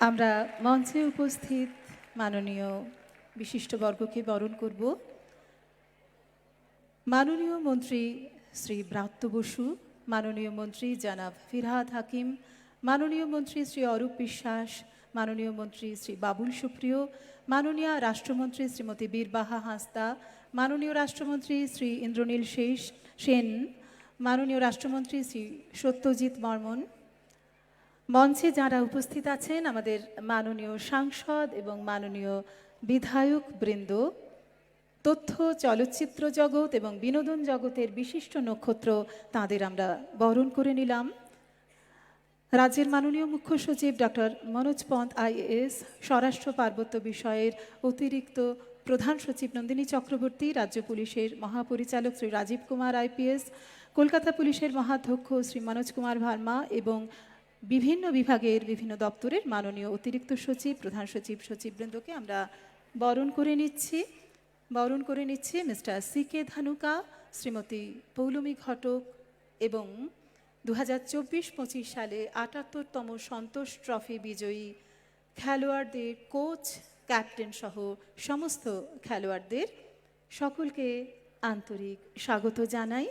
আমরা মঞ্চে উপস্থিত মাননীয় বিশিষ্টবর্গকে বরণ করব। মাননীয় মন্ত্রী শ্রী ব্রাত্য বসু, মাননীয় মন্ত্রী জনাব ফিরহাদ হাকিম, মাননীয় মন্ত্রী শ্রী অরূপ বিশ্বাস, মাননীয় মন্ত্রী শ্রী বাবুল সুপ্রিয়, মাননীয় রাষ্ট্রমন্ত্রী শ্রীমতী বীরবাহা হাঁসদা, মাননীয় রাষ্ট্রমন্ত্রী শ্রী ইন্দ্রনীল সেন, মাননীয় রাষ্ট্রমন্ত্রী শ্রী সত্যজিৎ বর্মন, মঞ্চে যারা উপস্থিত আছেন আমাদের মাননীয় সাংসদ এবং মাননীয় বিধায়ক বৃন্দ, তথ্য চলচ্চিত্র জগৎ এবং বিনোদন জগতের বিশিষ্ট নক্ষত্র, তাদের আমরা বরণ করে নিলাম। রাজ্যের মাননীয় মুখ্য সচিব ডক্টর মনোজ পন্ত আইএএস, স্বরাষ্ট্র পার্বত্য বিষয়ের অতিরিক্ত প্রধান সচিব নন্দিনী চক্রবর্তী, রাজ্য পুলিশের মহাপরিচালক শ্রী রাজীব কুমার আইপিএস, কলকাতা পুলিশের মহাধ্যক্ষ শ্রী মনোজ কুমার ভার্মা এবং বিভিন্ন বিভাগের বিভিন্ন দপ্তরের মাননীয় অতিরিক্ত সচিব, প্রধান সচিব, সচিববৃন্দকে আমরা বরণ করে নিচ্ছি মিস্টার সিকে ধানুকা, শ্রীমতী পৌলমী ঘটক এবং 2024-25 সালে 78তম সন্তোষ ট্রফি বিজয়ী খেলোয়াড়দের কোচ, ক্যাপ্টেন সহ সমস্ত খেলোয়াড়দের সকলকে আন্তরিক স্বাগত জানাই।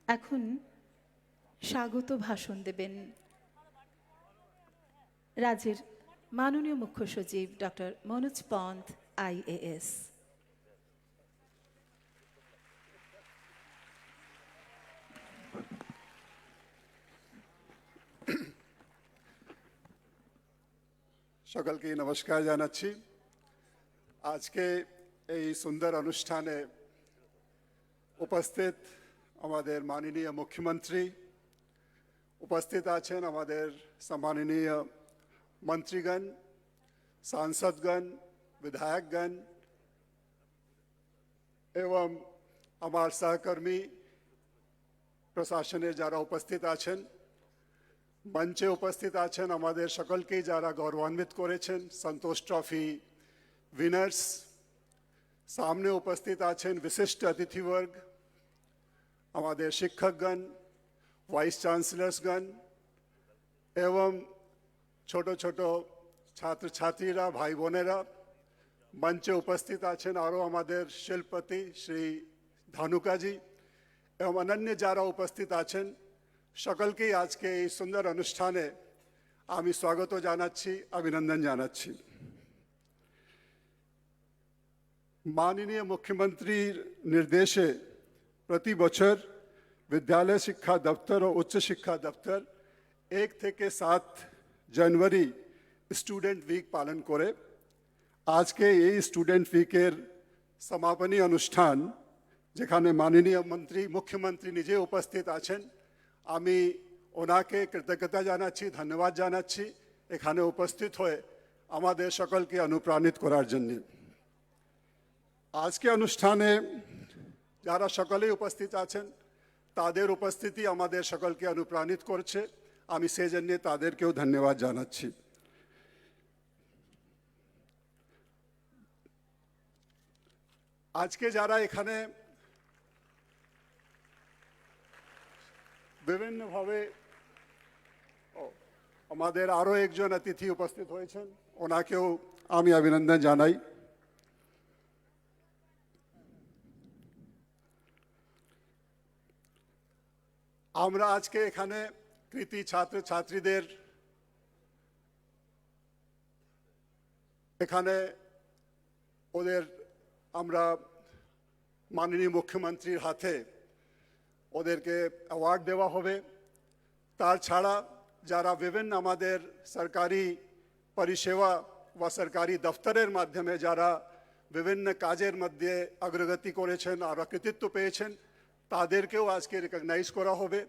এখন স্বাগত ভাষণ দেবেন রাজ্যের মাননীয় মুখ্য সচিব ডক্টর মনোজ পন্ত আইএএস। সকলকে নমস্কার জানাচ্ছি। আজকে এই সুন্দর অনুষ্ঠানে উপস্থিত আমাদের মাননীয় মুখ্যমন্ত্রী, উপস্থিত আছেন আমাদের সম্মাননীয় মন্ত্রীগণ, সাংসদগণ, বিধায়কগণ এবং আমার সহকর্মী প্রশাসনের যারা উপস্থিত আছেন, মঞ্চে উপস্থিত আছেন আমাদের সকলকেই যারা গৌরবান্বিত করেছেন, সন্তোষ ট্রফি উইনার্স, সামনে উপস্থিত আছেন বিশিষ্ট অতিথিবর্গ, আমাদের শিক্ষকগণ, ভাইস চ্যান্সেলর্সগণ এবং ছোট ছোট ছাত্রছাত্রীরা, ভাই বোনেরা, মঞ্চে উপস্থিত আছেন আরও আমাদের শিল্পপতি শ্রী ধানুকাজি এবং অন্যান্য যারা উপস্থিত আছেন, সকলকেই আজকে এই সুন্দর অনুষ্ঠানে আমি স্বাগত জানাচ্ছি, অভিনন্দন জানাচ্ছি। মাননীয় মুখ্যমন্ত্রীর নির্দেশে প্রতি বছর বিদ্যালয় শিক্ষা দপ্তর ও উচ্চ শিক্ষা দপ্তর 1 থেকে 7 জানুয়ারি স্টুডেন্ট উইক পালন করে। আজকে এই স্টুডেন্ট উইকের সমাপনী অনুষ্ঠান, যেখানে মাননীয় মুখ্যমন্ত্রী নিজে উপস্থিত আছেন, আমি ওনাকে কৃতজ্ঞতা জানাচ্ছি, ধন্যবাদ জানাচ্ছি এখানে উপস্থিত হয়ে আমাদের সকলকে অনুপ্রাণিত করার জন্য। আজকে অনুষ্ঠানে যারা সকলেই উপস্থিত আছেন, তাদের উপস্থিতি আমাদের সকলকে অনুপ্রাণিত করছে, আমি সেজন্য তাদেরকেও ধন্যবাদ জানাচ্ছি। আজকে যারা এখানে বিভিন্নভাবে, আমাদের আরও একজন অতিথি উপস্থিত হয়েছেন, ওনাকেও আমি অভিনন্দন জানাই। আমরা আজকে এখানে কৃতি ছাত্রছাত্রীদের এখানে ওদের আমরা মাননীয় মুখ্যমন্ত্রীর হাতে ওদেরকে অ্যাওয়ার্ড দেওয়া হবে। তার ছাড়া যারা বিভিন্ন আমাদের সরকারি পরিষেবা বা সরকারি দফতরের মাধ্যমে যারা বিভিন্ন কাজের মধ্যে অগ্রগতি করেছেন আর কৃতিত্ব পেয়েছেন, তাদেরকেও আজকে রিকগনাইজ করা হবে।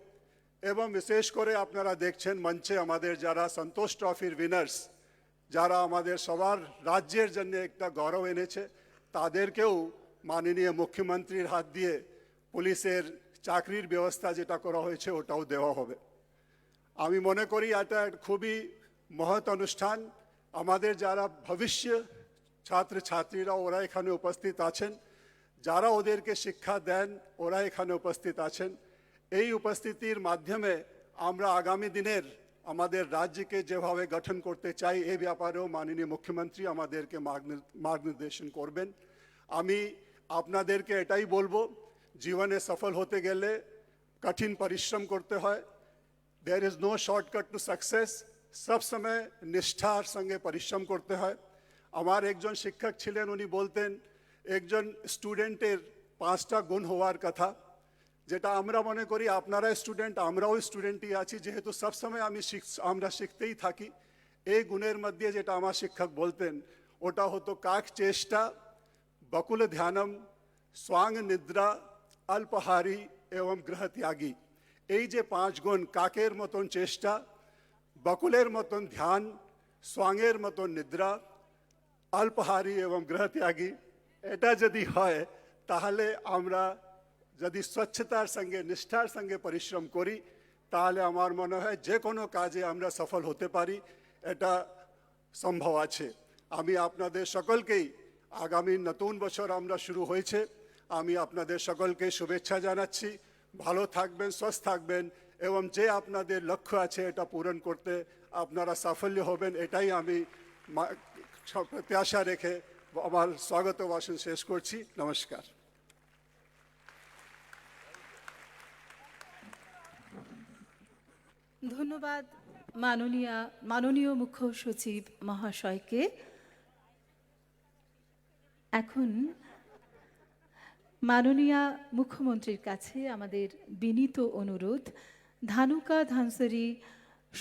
এবং বিশেষ করে আপনারা দেখছেন মঞ্চে আমাদের যারা সন্তোষ ট্রফির উইনার্স, যারা আমাদের সবার রাজ্যের জন্য একটা গৌরব এনেছে, তাদেরকেও মাননীয় মুখ্যমন্ত্রীর হাত দিয়ে পুলিশের চাকরির ব্যবস্থা যেটা করা হয়েছে ওটাও দেওয়া হবে। আমি মনে করি এটা খুবই মহৎ অনুষ্ঠান। আমাদের যারা ভবিষ্য ছাত্রছাত্রীরা ওরা এখানে উপস্থিত আছেন, যারা ওদেরকে শিক্ষা দেন ওরা এখানে উপস্থিত আছেন। এই উপস্থিতির মাধ্যমে আমরা আগামী দিনের আমাদের রাজ্যকে যেভাবে গঠন করতে চাই এই ব্যাপারেও মাননীয় মুখ্যমন্ত্রী আমাদেরকে মার্গনির্দেশন করবেন। আমি আপনাদেরকে এটাই বলবো, জীবনে সফল হতে গেলে কঠিন পরিশ্রম করতে হয়। There is no shortcut to success. सब समय निष्ठार संगे परिश्रम करते हैं। আমার একজন শিক্ষক ছিলেন, উনি বলতেন একজন স্টুডেন্টের 5টা গুণ হওয়ার কথা, যেটা আমরা মনে করি আপনারা স্টুডেন্ট, আমরাও স্টুডেন্টই আছি, যেহেতু সবসময় আমরা শিখতেই থাকি। এই গুণের মধ্যে যেটা আমার শিক্ষক বলতেন ওটা হতো কাক চেষ্টা, বকুল ধ্যানম, स्वांग निद्रा, अल्पहारी एवं गृहत्यागी। এই যে 5 গুণ, কাকের মতন চেষ্টা, বকুলের মতন ধ্যান, সোয়াংয়ের মতন নিদ্রা, অল্পহারী এবং গৃহত্যাগী, এটা যদি হয় তাহলে আমরা যদি স্বচ্ছতার সঙ্গে নিষ্ঠার সঙ্গে পরিশ্রম করি তাহলে আমার মনে হয় যে কোনো কাজে আমরা সফল হতে পারি, এটা সম্ভব আছে। আমি আপনাদের সকলকেই, আগামী নতুন বছর আমরা শুরু হয়েছে, আমি আপনাদের সকলকে শুভেচ্ছা জানাচ্ছি। ভালো থাকবেন, সুস্থ থাকবেন এবং যে আপনাদের লক্ষ্য আছে এটা পূরণ করতে আপনারা সাফল্য হবেন, এটাই আমি প্রত্যাশা রেখে আমার স্বাগত ভাষণ শেষ করছি। নমস্কার। ধন্যবাদ মাননীয় মুখ্য সচিব মহাশয়কে। এখন মাননীয় মুখ্যমন্ত্রীর কাছে আমাদের বিনীত অনুরোধ, ধানুকা ধানসরি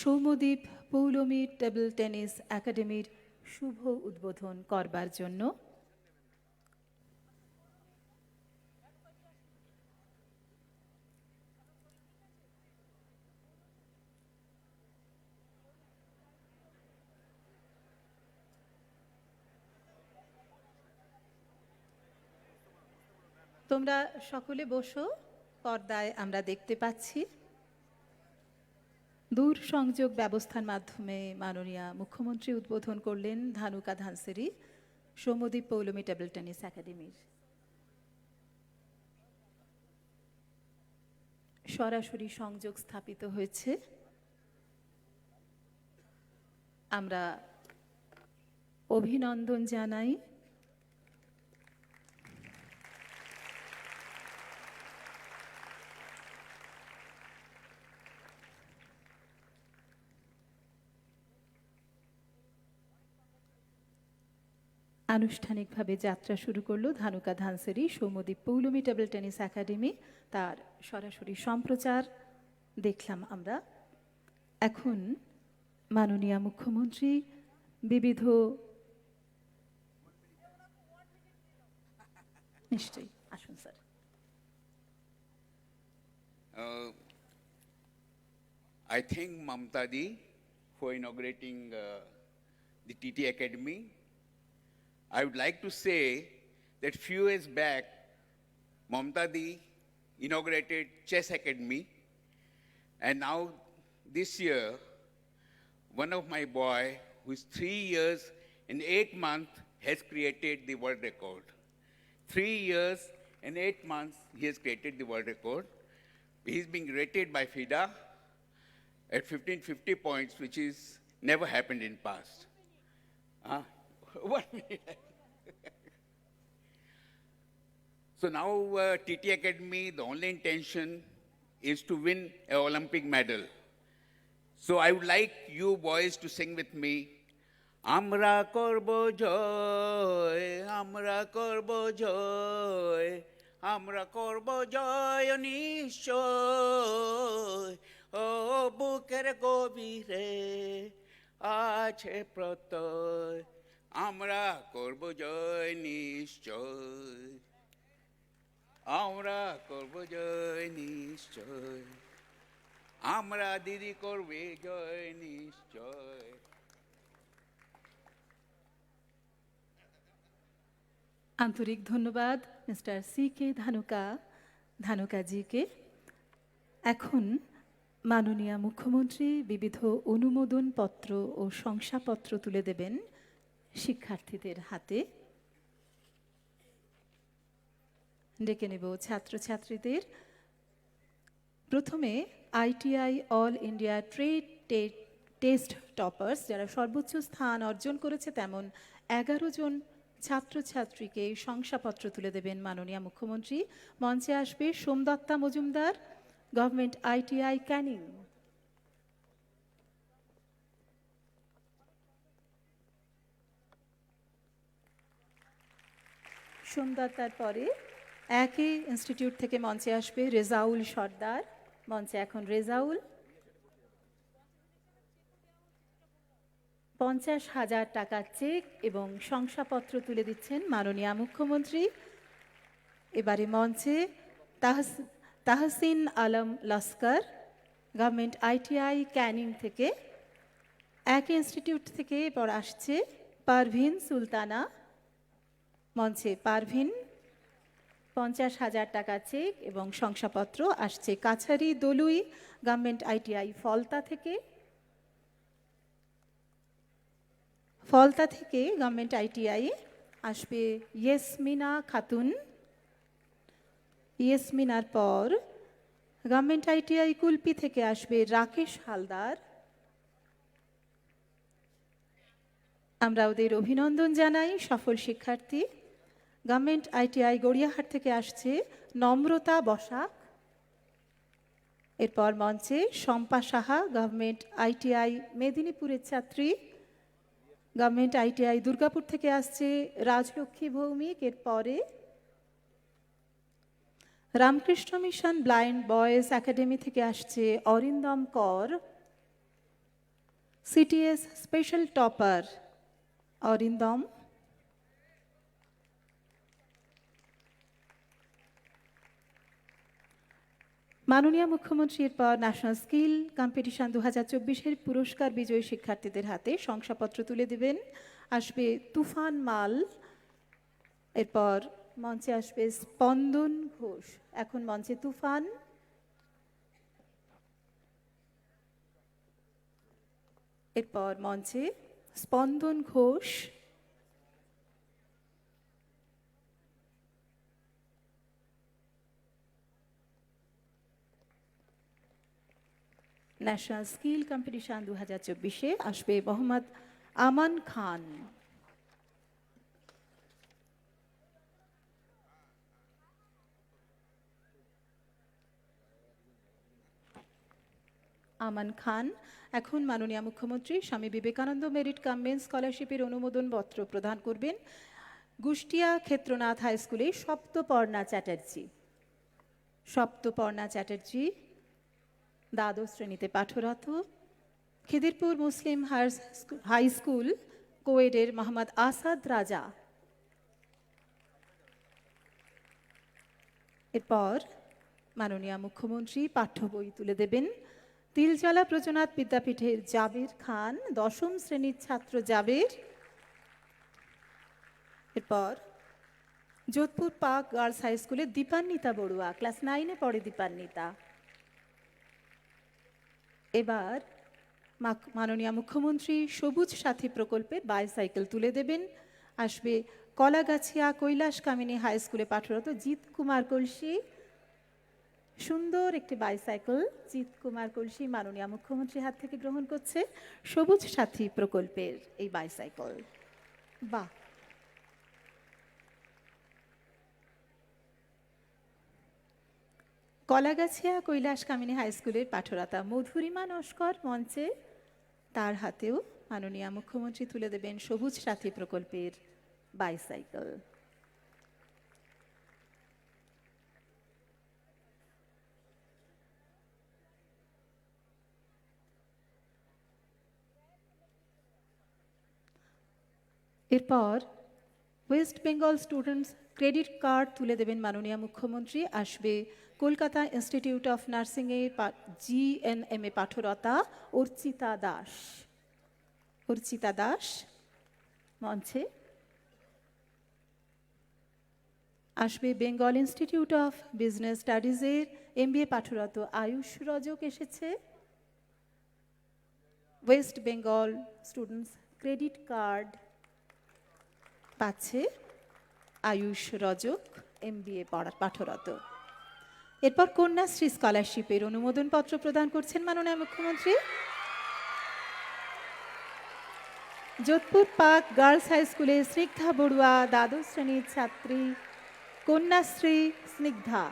সৌম্যদীপ পৌলমী টেবল টেনিস একাডেমির শুভ উদ্বোধন করবার জন্য। তোমরা সকলে বসো, পর্দায় আমরা দেখতে পাচ্ছি দূর সংযোগ ব্যবস্থার মাধ্যমে মাননীয় মুখ্যমন্ত্রী উদ্বোধন করলেন ধানুকা ধানসরি সৌম্যদীপ পৌলমী টেবল টেনিস একাডেমির। সরাসরি সংযোগ স্থাপিত হয়েছে। আমরা অভিনন্দন জানাই আনুষ্ঠানিকভাবে যাত্রা শুরু করলো Dhanuka Dhansari Soumyadeep Paulomi table tennis academy, তার সরাসরি সম্প্রচার দেখলাম আমরা। এখন মাননীয় মুখ্যমন্ত্রী বিবিধ নিশ্চয়ই আসুন sir. I thank Mamta Di for inaugurating the TT Academy. I would like to say that few years back, Mamta Di inaugurated Chess Academy, and now this year, one of my boy, who is 3 years and 8 months, has created the world record. 3 years and 8 months, he has created the world record. He's being rated by FIDA at 1550 points, which is never happened in past. 1 minute. So now TT Academy, the only intention is to win an Olympic medal. So I would like you boys to sing with me. Amra korbo joy, amra korbo joy, amra korbo joy nishoy. O buker gobire ache protoy, amra korbo joy nishoy. Amra korbo joy nishoy, amra didi korbe joy nishoy. আন্তরিক ধন্যবাদ mister CK ধানুকাজিকে। এখন মাননীয় মুখ্যমন্ত্রী বিবিধ অনুমোদনপত্র ও শংসাপত্র তুলে দেবেন শিক্ষার্থীদের হাতে। ডেকে নেব ছাত্রছাত্রীদের। প্রথমে ITI all India test toppers যারা সর্বোচ্চ স্থান অর্জন করেছে তেমন 11 জন ছাত্রছাত্রীকে শংসাপত্র তুলে দেবেন মাননীয় মুখ্যমন্ত্রী। মঞ্চে আসবে সোমদত্তা মজুমদার, গভর্নমেন্ট ITI ক্যানিং। সোমদত্তার পরে একই ইনস্টিটিউট থেকে মঞ্চে আসবে রেজাউল সর্দার। মঞ্চে এখন রেজাউল। 50,000 টাকা চেক এবং শংসাপত্র তুলে দিচ্ছেন মাননীয় মুখ্যমন্ত্রী। এবারে মঞ্চে তাহসিন আলম লস্কর, গভর্নমেন্ট ITI ক্যানিং থেকে। একই ইনস্টিটিউট থেকে এবার আসছে পারভিন সুলতানা। মঞ্চে পারভিন। 50,000 টাকা চেক এবং শংসাপত্র আসছে কাছারি দলুই, গভর্নমেন্ট ITI ফলতা থেকে। ফলতা থেকে গভর্নমেন্ট ITI আসবে ইয়েসমিনা খাতুন। ইয়েসমিনার পর গভর্নমেন্ট ITI কুলপি থেকে আসবে রাকেশ হালদার। আমরা ওদের অভিনন্দন জানাই, সফল শিক্ষার্থী। গভর্নমেন্ট ITI গড়িয়াহাট থেকে আসছে নম্রতা বসাক। এরপর মঞ্চে শম্পা সাহা, গভর্নমেন্ট ITI মেদিনীপুরের ছাত্রী। গভর্নমেন্ট ITI দুর্গাপুর থেকে আসছে রাজলক্ষ্মী ভৌমিক। এরপরে Ramakrishna mission blind boys academy থেকে আসছে অরিন্দম কর। CTS special topper Arindam. মাননীয় মুখ্যমন্ত্রীর পর ন্যাশনাল স্কিল কম্পিটিশন 2024-এর পুরস্কার বিজয়ী শিক্ষার্থীদের হাতে শংসাপত্র তুলে দেবেন আসবে তুফান মাল। এরপর মঞ্চে আসবে স্পন্দন ঘোষ। এখন মঞ্চে তুফান। এরপর মঞ্চে স্পন্দন ঘোষ। ন্যাশনাল স্কিল কম্পিটিশন 2024-এ আসবে মোহাম্মদ আমান খান। আমান খান এখন মাননীয় মুখ্যমন্ত্রী Swami Vivekananda merit cum men's স্কলারশিপের অনুমোদন পত্র প্রদান করবেন কুষ্টিয়া ক্ষেত্রনাথ হাই স্কুলে সপ্তপর্ণা চ্যাটার্জি। সপ্তপর্ণা চ্যাটার্জি দ্বাদশ শ্রেণীতে পাঠরত। Khidirpur Muslim high school কোয়েডের Mohammad Asad রাজা। এরপর মাননীয় মুখ্যমন্ত্রী পাঠ্য বই তুলে দেবেন তিলজলা ব্রজনাথ বিদ্যাপীঠের জাবের খান, দশম শ্রেণীর ছাত্র জাবের। এরপর যোধপুর পার্ক গার্লস হাই স্কুলে দীপান্বিতা বড়ুয়া, ক্লাস 9-এ পড়ে দীপান্বিতা। এবার মাননীয় মুখ্যমন্ত্রী সবুজ সাথী প্রকল্পের বাইসাইকেল তুলে দেবেন আসবে কলাগাছিয়া কৈলাস কামিনী হাই স্কুলে পাঠরত জিৎ কুমার কলসি। সুন্দর একটি বাইসাইকেল জিৎ কুমার কলসি মাননীয় মুখ্যমন্ত্রীর হাত থেকে গ্রহণ করছে সবুজ সাথী প্রকল্পের এই বাইসাইকেল। বাহ! কলাগাছিয়া কৈলাস কামিনী হাই স্কুলের পাঠরতা মধুরিমা নস্কর মঞ্চে। তার হাতেও মাননীয় মুখ্যমন্ত্রী তুলে দেবেন সবুজ সাথী প্রকল্পের বাইসাইকেল। এরপর West Bengal students credit card তুলে দেবেন মাননীয় মুখ্যমন্ত্রী আসবে কলকাতা ইনস্টিটিউট অফ নার্সিংয়ে GNM-এ পাঠরতা অর্চিতা দাস। অর্চিতা দাস মঞ্চে। আসবে বেঙ্গল ইনস্টিটিউট অফ বিজনেস স্টাডিজের MBA পাঠরত আয়ুষ রজক এসেছে। West Bengal students credit card পাচ্ছে আয়ুষ রজক, MBA পাঠরত। এরপর কন্যাশ্রী স্কলারশিপের অনুমোদন পত্র প্রদান করছেন মাননীয় মুখ্যমন্ত্রী। যোধপুর পার্ক গার্লস হাই স্কুলের স্নিগ্ধা বড়ুয়া দ্বাদশ শ্রেণীর ছাত্রী Kanyashree Snigdha.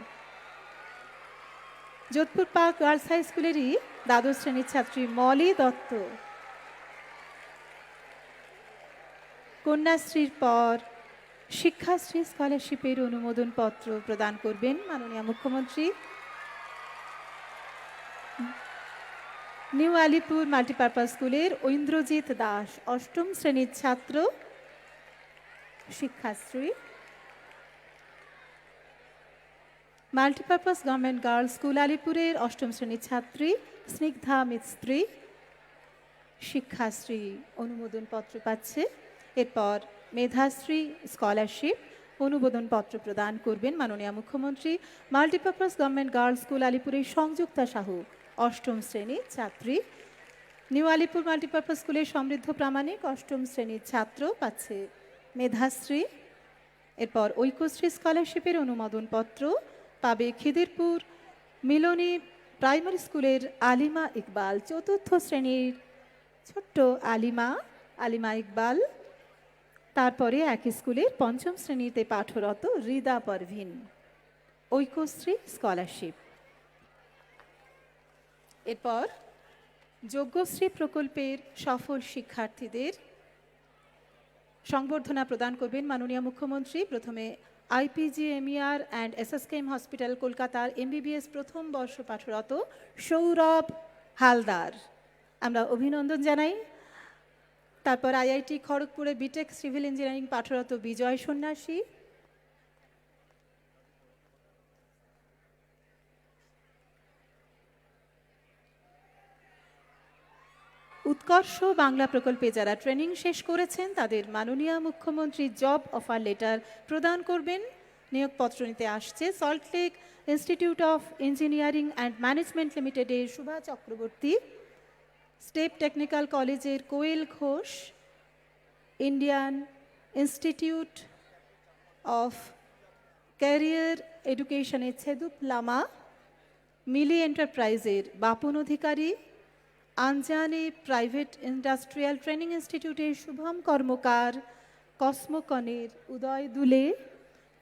Jodhpur park girls high স্কুলেরই দ্বাদশ শ্রেণীর ছাত্রী মলি দত্ত। কন্যাশ্রীর পর শিক্ষাশ্রী স্কলারশিপের অনুমোদন পত্র প্রদান করবেন মাননীয় মুখ্যমন্ত্রী। নিউ আলিপুর মাল্টিপারপাস স্কুলের ঐন্দ্রজিৎ দাস অষ্টম শ্রেণীর ছাত্র Shikshashree. Multipurpose government girls school আলিপুরের অষ্টম শ্রেণীর ছাত্রী স্নিগ্ধা মিস্ত্রি শিক্ষাশ্রী অনুমোদন পত্র পাচ্ছে। এরপর মেধাশ্রী স্কলারশিপ অনুমোদন পত্র প্রদান করবেন মাননীয় মুখ্যমন্ত্রী। মাল্টিপারপাস গভর্নমেন্ট গার্লস স্কুল আলিপুরের সংযুক্তা সাহু অষ্টম শ্রেণীর ছাত্রী। নিউ আলিপুর মাল্টিপারপাস স্কুলের সমৃদ্ধ প্রামাণিক অষ্টম শ্রেণীর ছাত্র পাচ্ছে মেধাশ্রী। এরপর ঐক্যশ্রী স্কলারশিপের অনুমোদন পত্র পাবে খিদিরপুর মিলনী প্রাইমারি স্কুলের আলিমা ইকবাল চতুর্থ শ্রেণীর ছোট্ট আলিমা ইকবাল। তারপরে একই স্কুলের পঞ্চম শ্রেণীতে পাঠরত রিদা পারভিন ঐক্যশ্রী স্কলারশিপ। এরপর যোগ্যশ্রী প্রকল্পের সফল শিক্ষার্থীদের সংবর্ধনা প্রদান করবেন মাননীয় মুখ্যমন্ত্রী। প্রথমে IPGMER অ্যান্ড SSKM হসপিটাল কলকাতার MBBS প্রথম বর্ষ পাঠরত সৌরভ হালদার, আমরা অভিনন্দন জানাই। তারপর IIT খড়গপুরে বিটেক সিভিল ইঞ্জিনিয়ারিং পাঠরত বিজয় সন্ন্যাসী। উৎকর্ষ বাংলা প্রকল্পে যারা ট্রেনিং শেষ করেছেন তাদের মাননীয় মুখ্যমন্ত্রী জব অফার লেটার প্রদান করবেন। নিয়োগপত্র নিতে আসছে Salt Lake institute of engineering and management লিমিটেডের শুভা চক্রবর্তী, স্টেপ টেকনিক্যাল কলেজের Koel Ghosh, Indian institute of career এডুকেশনের ছেদুপ লামা, মিলি এন্টারপ্রাইজের Bapan Adhikari, Anjane private industrial training ইনস্টিটিউটের শুভম কর্মকার, কসমোকনের উদয় দুলে,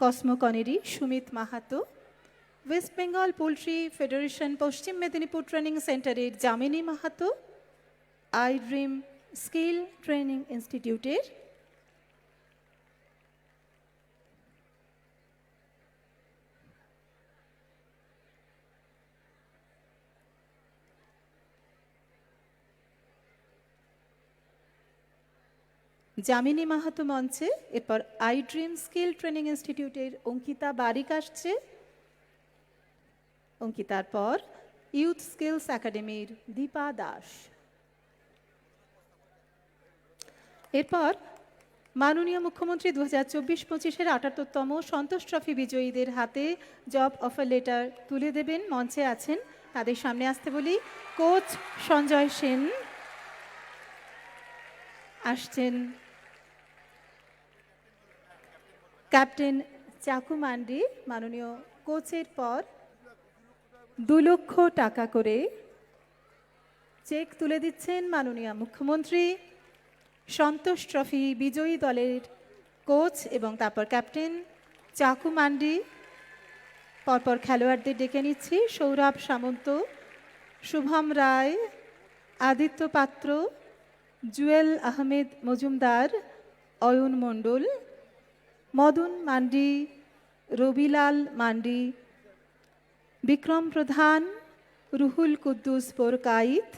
কসমোকনেরই Sumit Mahato, West Bengal poultry federation Paschim Medinipur training সেন্টারের Jamini Mahato, I dream skill training ইনস্টিটিউটের যামিনী মাহাতো মঞ্চে। এরপর আই ড্রিম স্কিল ট্রেনিং ইনস্টিটিউটের অঙ্কিতা বারিক আসছে। অঙ্কিতার পর ইউথ স্কিলস একাডেমির দীপা দাস। এরপর মাননীয় মুখ্যমন্ত্রী 2024-25-এর 78তম সন্তোষ ট্রফি বিজয়ীদের হাতে জব অফার লেটার তুলে দেবেন। মঞ্চে আছেন, তাদের সামনে আসতে বলি। কোচ সঞ্জয় সেন আসছেন, ক্যাপ্টেন চাকু মান্ডি মাননীয় কোচের পর 2 লক্ষ টাকা করে চেক তুলে দিচ্ছেন মাননীয় মুখ্যমন্ত্রী। সন্তোষ ট্রফি বিজয়ী দলের কোচ এবং তারপর ক্যাপ্টেন চাকু মান্ডি। পরপর খেলোয়াড়দের ডেকে নিচ্ছি। সৌরভ সামন্ত, শুভম রায়, আদিত্য পাত্র, জুয়েল আহমেদ মজুমদার, অয়ন মণ্ডল, মদন মান্ডি, রবিলাল মান্ডি, বিক্রম প্রধান, রুহুল কুদ্দুস বোরকাইত,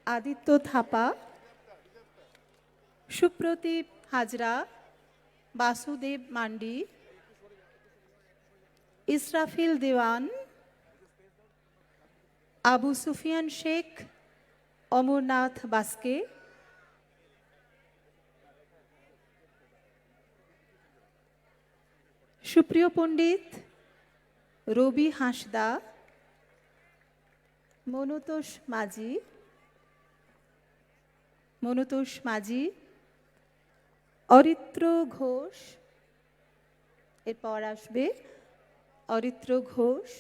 আদিত্য থাপা, সুপ্রদীপ হাজরা, বাসুদেব মান্ডি, ইসরাফিল দেওয়ান, আবু সুফিয়ান শেখ, অমরনাথ বাস্কে, সুপ্রিয় পণ্ডিত, রবি হাঁসদা, মনতোষ মাঝি, অরিত্র ঘোষ। এরপর আসবে অরিত্র ঘোষ,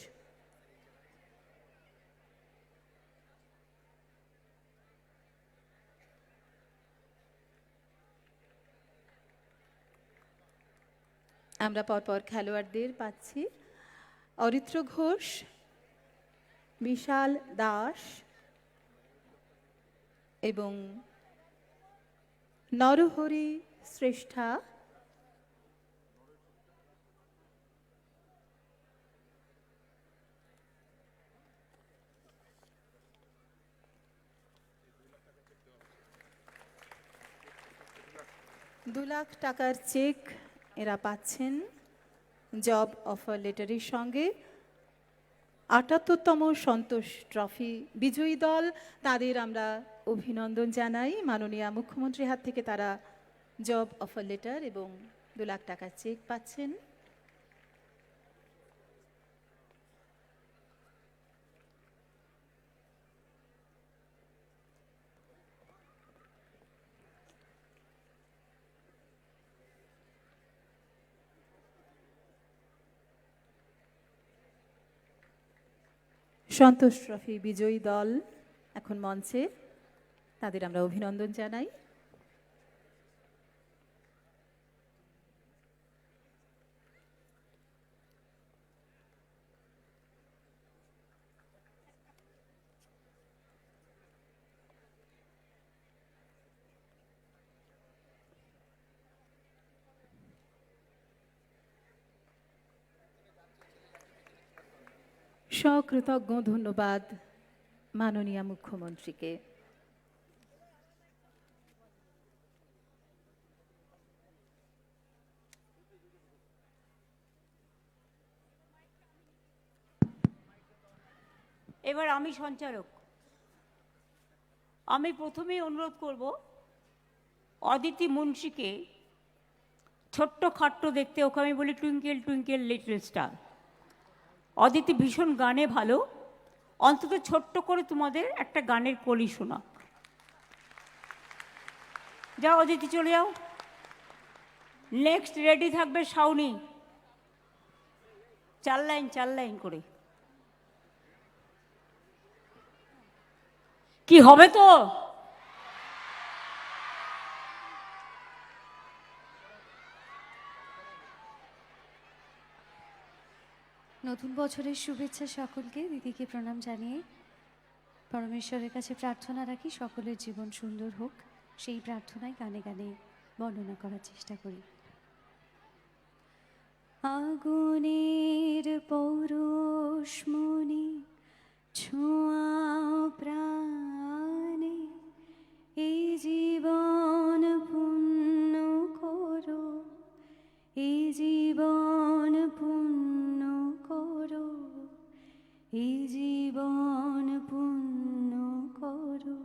আমরা পরপর খেলোয়াড়দের পাচ্ছি। অরিত্র ঘোষ, বিশাল দাস এবং নরহরি শ্রেষ্ঠা। লাখ টাকার চেক এরা পাচ্ছেন জব অফার লেটারের সঙ্গে। ৭৮তম সন্তোষ ট্রফি বিজয়ী দল, তাদের আমরা অভিনন্দন জানাই। মাননীয় মুখ্যমন্ত্রীর হাত থেকে তারা জব অফার লেটার এবং 2 লাখ টাকার চেক পাচ্ছেন। সন্তোষ ট্রফি বিজয়ী দল এখন মঞ্চে, তাদের আমরা অভিনন্দন জানাই। সকৃতজ্ঞ ধন্যবাদ মাননীয় মুখ্যমন্ত্রীকে। এবার আমি সঞ্চালক, আমি প্রথমেই অনুরোধ করব অদিতি মুন্সিকে, ছোট্ট খাট্ট দেখতে, ওকে আমি বলি twinkle twinkle little star. Aditi ভীষণ গানে ভালো, অন্তত ছোট্ট করে তোমাদের একটা গানের কলি শোনা। যাও অদিতি, চলে যাও। নেক্সট রেডি থাকবে শাওনি, 4 লাইন করে। কি হবে তো? নতুন বছরের শুভেচ্ছা সকলকে, দিদিকে প্রণাম জানিয়ে পরমেশ্বরের কাছে প্রার্থনা রাখি সকলের জীবন সুন্দর হোক, সেই প্রার্থনায় গানে গানে বর্ণনা করার চেষ্টা করি। আগুনের পৌরুষমণি ছোঁয়া প্রাণে, এই জীবন পূর্ণ করো, এই জীবন পূর্ণ করো, এই জীবন পূর্ণ করো,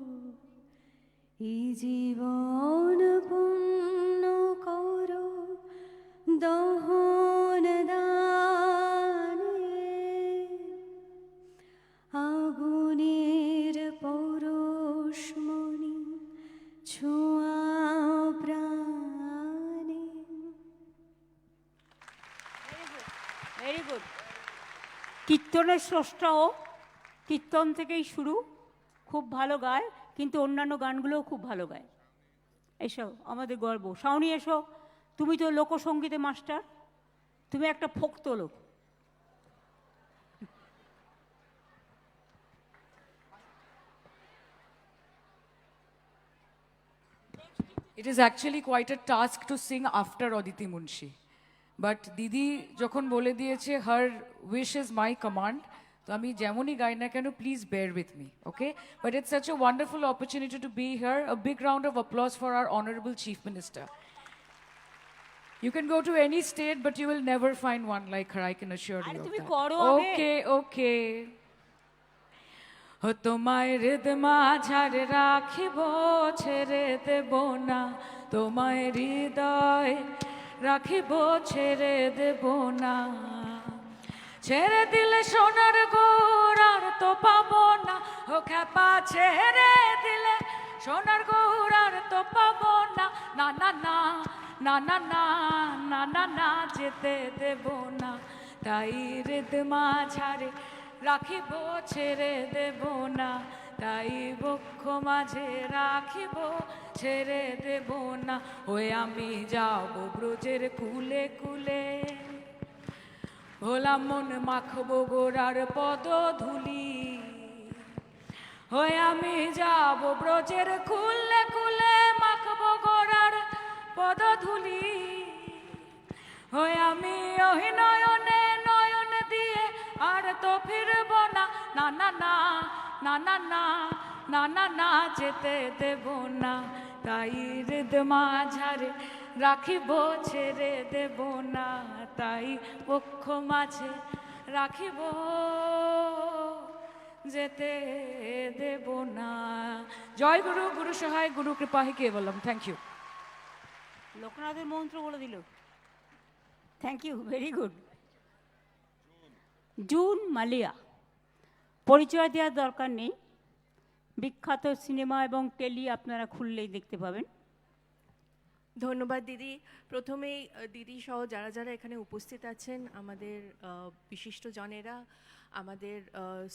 এই জীবন পূর্ণ করো দহন দানে, আগুনের পৌরুষমণি ছোঁয়া প্রাণে। Very good. কীর্তনের স্রষ্টাও কীর্তন থেকেই শুরু, খুব ভালো গায়, কিন্তু অন্যান্য গানগুলোও খুব ভালো গায়। এসো, আমাদের গর্ব। শাওনি এসো, তুমি তো লোকসঙ্গীতে মাস্টার, তুমি একটা ফোক তোলো। It is actually quite a task to sing after Aditi Munshi. But Didi যখন বলে দিয়েছে her wish is my command, তো আমি যেমনই গাই না কেন, please bear with me, okay? But it's such a wonderful opportunity to be here. A big round of applause for our Honorable Chief Minister. You can go to any state, but you will never find one like her, I can assure you of তুমি that. করো আগে। Okay, okay. ও তোমায় হৃদ মাঝারে রাখিব, ছেড়ে দেব না, তোমায় হৃদয় রাখিব, ছেড়ে দেব না। ছেড়ে দিলে সোনার গৌর আর তো পাবো না, ও খ্যাপা ছেড়ে দিলে সোনার গৌর আর তো পাবো না, না না না না না না না না না, যেতে দেব না, তাই হৃদ মাঝারে রাখিব, ছেড়ে দেব না, তাই বক্ষ মাঝে রাখিব ছেড়ে দেব না। ওই আমি যাব ব্রজের কুলে কুলে, ভোলা মন মাখবো গোড়ার পদ ধুলি। ওই আমি যাব ব্রজের কুলে কুলে, মাখবো গোড়ার পদ ধুলি। ওই আমি ওই নয়নে নয়ন দিয়ে আর তো ফিরব না, না না না না না না না না না যেতে দেব না। তাই হৃদ মাঝারে রাখিব ছেড়ে দেব না, তাই পক্ষ মাঝে রাখিব যেতে দেব না। জয় গুরু, গুরু সহায়, গুরু কৃপা হি কেবলম। Thank you. লোকনাথের মন্ত্র বলে দিল। Thank you, very good. June Malia, পরিচয় দেওয়ার দরকার নেই, বিখ্যাত সিনেমা এবং টেলি আপনারা খুললেই দেখতে পাবেন। ধন্যবাদ দিদি। প্রথমেই দিদি সহ যারা যারা এখানে উপস্থিত আছেন, আমাদের বিশিষ্ট জনেরা, আমাদের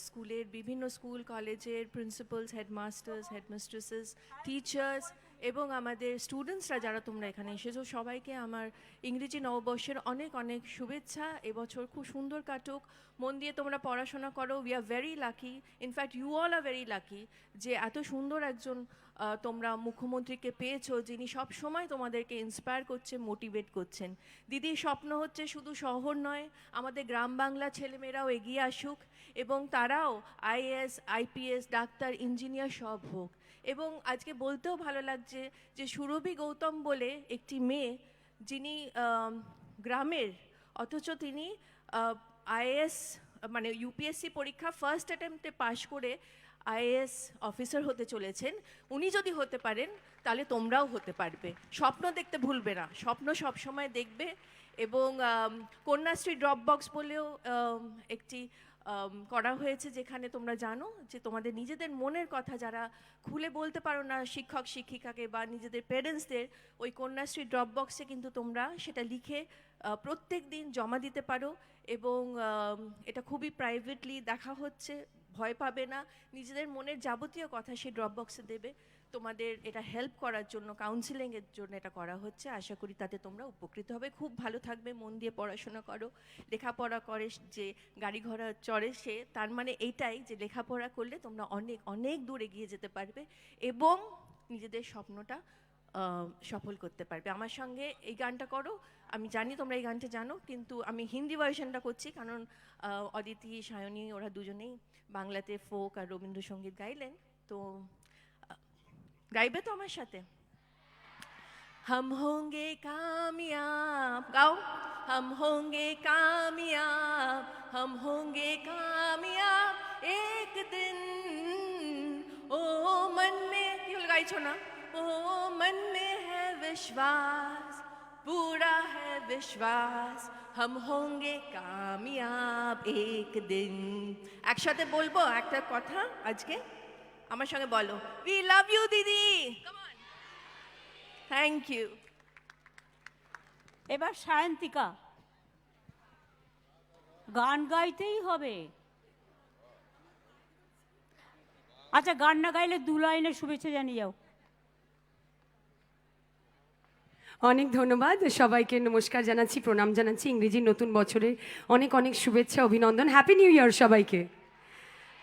স্কুলের বিভিন্ন স্কুল কলেজের প্রিন্সিপালস, হেডমাস্টার্স, হেডমিস্ট্রেসেস, টিচার্স এবং আমাদের স্টুডেন্টসরা যারা তোমরা এখানে এসেছো, সবাইকে আমার ইংরেজি নববর্ষের অনেক অনেক শুভেচ্ছা। এবছর খুব সুন্দর কাটুক, মন দিয়ে তোমরা পড়াশোনা করো। We are very lucky, in fact you all are very lucky যে এত সুন্দর একজন তোমরা মুখ্যমন্ত্রীকে পেয়েছো, যিনি সব সময় তোমাদেরকে ইন্সপায়ার করছেন, মোটিভেট করছেন। দিদির স্বপ্ন হচ্ছে শুধু শহর নয়, আমাদের গ্রাম বাংলা ছেলেমেয়েরাও এগিয়ে আসুক এবং তারাও আইএএস, আইপিএস, ডাক্তার, ইঞ্জিনিয়ার সব হোক। এবং আজকে বলতেও ভালো লাগছে যে সুরভি গৌতম বলে একটি মেয়ে, যিনি গ্রামের, অথচ তিনি আইএএস মানে ইউপিএসসি পরীক্ষা ফার্স্ট অ্যাটেম্পটে পাশ করে আইএএস অফিসার হতে চলেছেন। উনি যদি হতে পারেন তাহলে তোমরাও হতে পারবে। স্বপ্ন দেখতে ভুলবে না, স্বপ্ন সবসময় দেখবে। এবং কন্যাশ্রী ড্রপ বক্স বলেও একটি করা হয়েছে, যেখানে তোমরা জানো যে তোমাদের নিজেদের মনের কথা যারা খুলে বলতে পারো না শিক্ষক শিক্ষিকাকে বা নিজেদের পেরেন্টসদের, ওই কন্যাশ্রী ড্রপ বক্সে কিন্তু তোমরা সেটা লিখে প্রত্যেক দিন জমা দিতে পারো। এবং এটা খুবই প্রাইভেটলি দেখা হচ্ছে, ভয় পাবে না, নিজেদের মনের যাবতীয় কথা সেই ড্রপ বক্সে দেবে। তোমাদের এটা হেল্প করার জন্য, কাউন্সিলিংয়ের জন্য এটা করা হচ্ছে। আশা করি তাতে তোমরা উপকৃত হবে। খুব ভালো থাকবে, মন দিয়ে পড়াশোনা করো। লেখাপড়া করে যে গাড়ি ঘোড়া চড়ে সে, তার মানে এইটাই যে লেখাপড়া করলে তোমরা অনেক অনেক দূর এগিয়ে যেতে পারবে এবং নিজেদের স্বপ্নটা সফল করতে পারবে। আমার সঙ্গে এই গানটা করো। আমি জানি তোমরা এই গানটা জানো, কিন্তু আমি হিন্দি ভার্সনটা করছি, কারণ অদিতি, সায়নী ওরা দুজনেই বাংলাতে ফোক আর রবীন্দ্রসঙ্গীত গাইলেন। তো গাইবে তো আমার সাথে? हम होंगे कामयाब, गाओ। हम होंगे कामयाब, हम होंगे कामयाब एक दिन। ओ मन में क्यों गाइछो ना? ओ मन में है विश्वास, पूरा है विश्वास, हम होंगे कामयाब एक दिन। एक साथे बोलबो একটা কথা আজকে, আমার সঙ্গে বলো, we love you দিদি। Come on. Thank you. এবার সায়ন্তিকা, গান গাইতেই হবে। আচ্ছা, গান না গাইলে 2 লাইনের শুভেচ্ছা জানিয়ে যাও। অনেক ধন্যবাদ সবাইকে, নমস্কার জানাচ্ছি, প্রণাম জানাচ্ছি। ইংরেজির নতুন বছরের অনেক অনেক শুভেচ্ছা, অভিনন্দন, হ্যাপি নিউ ইয়ার সবাইকে।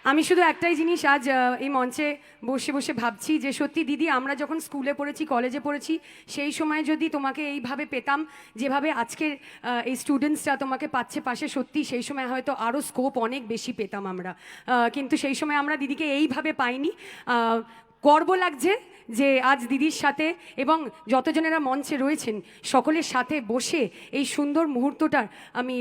আমি শুধু একটাই জিনিস আজ এই মঞ্চে বসে বসে ভাবছি যে সত্যি দিদি, আমরা যখন স্কুলে পড়েছি, কলেজে পড়েছি, সেই সময় যদি তোমাকে এইভাবে পেতাম, যেভাবে আজকের এই স্টুডেন্টসরা তোমাকে পাচ্ছে পাশে, সত্যি সেই সময় হয়তো আরও স্কোপ অনেক বেশি পেতাম আমরা। কিন্তু সেই সময় আমরা দিদিকে এইভাবে পাইনি। গর্ব লাগছে যে আজ দিদির সাথে এবং যতজনেরা মঞ্চে রয়েছেন সকলের সাথে বসে এই সুন্দর মুহূর্তটার আমি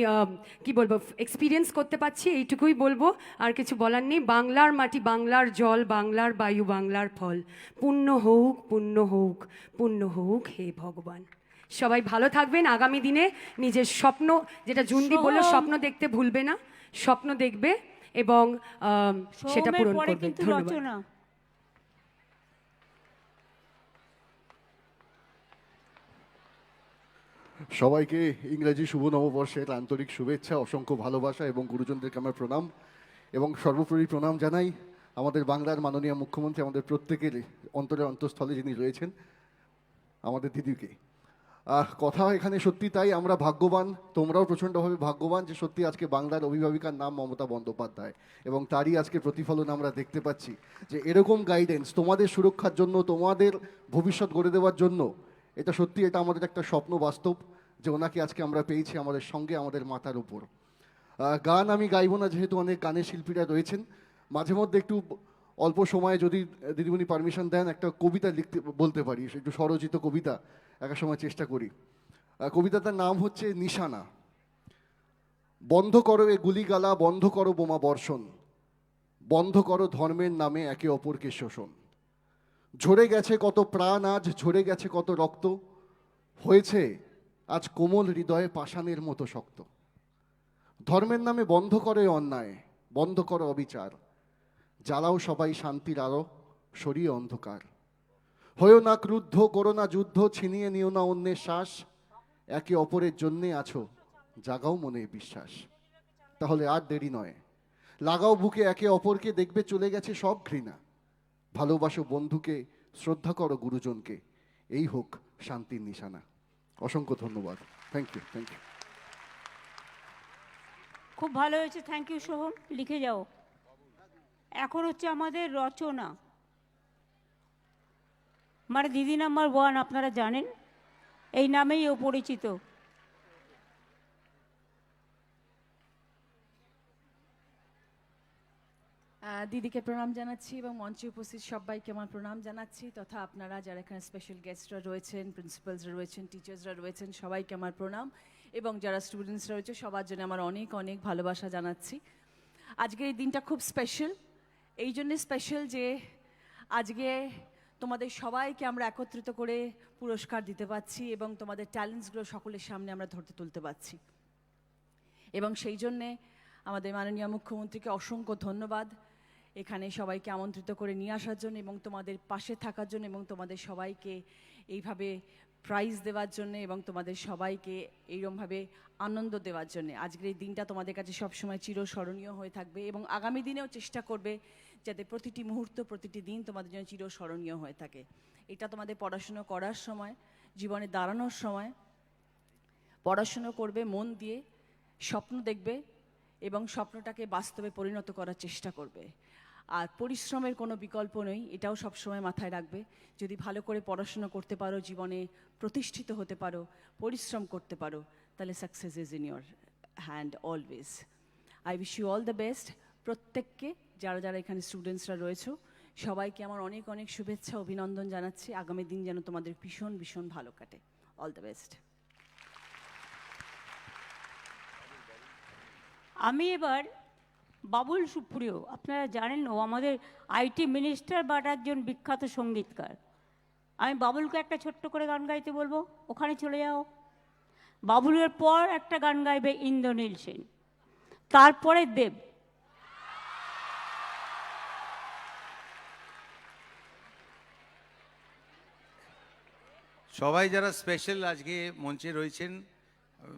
কি বলবো, এক্সপিরিয়েন্স করতে পারছি, এইটুকুই বলবো, আর কিছু বলার নেই। বাংলার মাটি, বাংলার জল, বাংলার বায়ু, বাংলার ফল, পুণ্য হোক, পুণ্য হোক, পুণ্য হোক হে ভগবান। সবাই ভালো থাকবেন। আগামী দিনে নিজের স্বপ্ন, যেটা জুন্দি বললো, স্বপ্ন দেখতে ভুলবে না, স্বপ্ন দেখবে এবং সেটা পূরণ করবে। ধন্যবাদ। সবাইকে ইংরেজি শুভ নববর্ষের আন্তরিক শুভেচ্ছা, অসংখ্য ভালোবাসা এবং গুরুজনদেরকে আমার প্রণাম। এবং সর্বোপরি প্রণাম জানাই আমাদের বাংলার মাননীয় মুখ্যমন্ত্রী, আমাদের প্রত্যেকের অন্তরের অন্তঃস্থলে যিনি রয়েছেন, আমাদের দিদিকে। কথা এখানে সত্যি তাই, আমরা ভাগ্যবান, তোমরাও প্রচণ্ডভাবে ভাগ্যবান যে সত্যি আজকে বাংলার অভিভাবিকার নাম মমতা বন্দ্যোপাধ্যায়, এবং তারই আজকে প্রতিফলন আমরা দেখতে পাচ্ছি যে এরকম গাইডেন্স তোমাদের সুরক্ষার জন্য, তোমাদের ভবিষ্যৎ গড়ে দেওয়ার জন্য, এটা সত্যি, এটা আমাদের একটা স্বপ্ন বাস্তব যে ওনাকে আজকে আমরা পেয়েছি আমাদের সঙ্গে, আমাদের মাথার উপর। গান আমি গাইবো না, যেহেতু অনেক গানের শিল্পীরা রয়েছেন। মাঝে মধ্যে একটু অল্প সময়ে যদি দিদিমণি পারমিশন দেন, একটা কবিতা বলতে পারি, একটু স্বরচিত কবিতা একটা সময় চেষ্টা করি। কবিতাটার নাম হচ্ছে নিশানা। বন্ধ করো এ গুলিগালা, বন্ধ করো বোমা বর্ষণ, বন্ধ করো ধর্মের নামে একে অপরকে শোষণ। ঝরে গেছে কত প্রাণ, আজ ঝরে গেছে কত রক্ত, হয়েছে আজ কোমল হৃদয়ে পাষাণের মতো শক্ত। ধর্মের নামে বন্ধ করে অন্যায়, বন্ধ করো অবিচার, জ্বালাও সবাই শান্তির আলো, সরিয়ে অন্ধকার। হয়েও না ক্রুদ্ধ, করো না যুদ্ধ, ছিনিয়ে নিও না অন্যের শ্বাস, একে অপরের জন্যে আছো, জাগাও মনে বিশ্বাস। তাহলে আর দেরি নয়, লাগাও বুকে একে অপরকে, দেখবে চলে গেছে সব ঘৃণা। ভালোবাসো বন্ধুকে, শ্রদ্ধা করো গুরুজনকে, এই হোক শান্তির নিশানা। অসংখ্য ধন্যবাদ। Thank you, thank you. খুব ভালো হয়েছে, থ্যাংক ইউ সোহম, লিখে যাও। এখন হচ্ছে আমাদের রচনা, মানে দিদি নাম্বার 1, আপনারা জানেন এই নামেই ও পরিচিত। দিদিকে প্রণাম জানাচ্ছি এবং মঞ্চে উপস্থিত সবাইকে আমার প্রণাম জানাচ্ছি, তথা আপনারা যারা এখানে স্পেশাল গেস্টরা রয়েছেন, প্রিন্সিপালসরা রয়েছেন, টিচার্সরা রয়েছেন, সবাইকে আমার প্রণাম, এবং যারা স্টুডেন্টসরা রয়েছে সবার জন্য আমার অনেক অনেক ভালোবাসা জানাচ্ছি। আজকের এই দিনটা খুব স্পেশাল, এই জন্যে স্পেশাল যে আজকে তোমাদের সবাইকে আমরা একত্রিত করে পুরস্কার দিতে পারছি এবং তোমাদের ট্যালেন্টসগুলো সকলের সামনে আমরা ধরতে তুলতে পারছি। এবং সেই জন্যে আমাদের মাননীয় মুখ্যমন্ত্রীকে অসংখ্য ধন্যবাদ এখানে সবাইকে আমন্ত্রিত করে নিয়ে আসার জন্য এবং তোমাদের পাশে থাকার জন্য এবং তোমাদের সবাইকে এইভাবে প্রাইজ দেওয়ার জন্য এবং তোমাদের সবাইকে এইরকমভাবে আনন্দ দেওয়ার জন্য। আজকের এই দিনটা তোমাদের কাছে সবসময় চিরস্মরণীয় হয়ে থাকবে এবং আগামী দিনেও চেষ্টা করবে যাতে প্রতিটি মুহূর্ত, প্রতিটি দিন তোমাদের জন্য চিরস্মরণীয় হয়ে থাকে। এটা তোমাদের পড়াশুনো করার সময়, জীবনে দাঁড়ানোর সময় পড়াশুনো করবে মন দিয়ে, স্বপ্ন দেখবে এবং স্বপ্নটাকে বাস্তবে পরিণত করার চেষ্টা করবে। আর পরিশ্রমের কোনো বিকল্প নেই, এটাও সবসময় মাথায় রাখবে। যদি ভালো করে পড়াশোনা করতে পারো, জীবনে প্রতিষ্ঠিত হতে পারো, পরিশ্রম করতে পারো, তাহলে success is in your hand always. I wish you all the best. প্রত্যেককে, যারা যারা এখানে স্টুডেন্টসরা রয়েছে, সবাইকে আমার অনেক অনেক শুভেচ্ছা, অভিনন্দন জানাচ্ছি। আগামী দিন যেন তোমাদের ভীষণ ভীষণ ভালো কাটে। All the best. আমি এবার বাবুল সুপ্রিয়, আপনারা জানেন ও আমাদের আইটি মিনিস্টার বাট একজন বিখ্যাত সঙ্গীতকার। আমি বাবুলকে একটা ছোট্ট করে গান গাইতে বলবো, ওখানে চলে যাও। বাবুলের পর একটা গান গাইবে ইন্দ্রনীল সেন, তারপরে দেব। সবাই যারা স্পেশাল আজকে মঞ্চে রয়েছেন,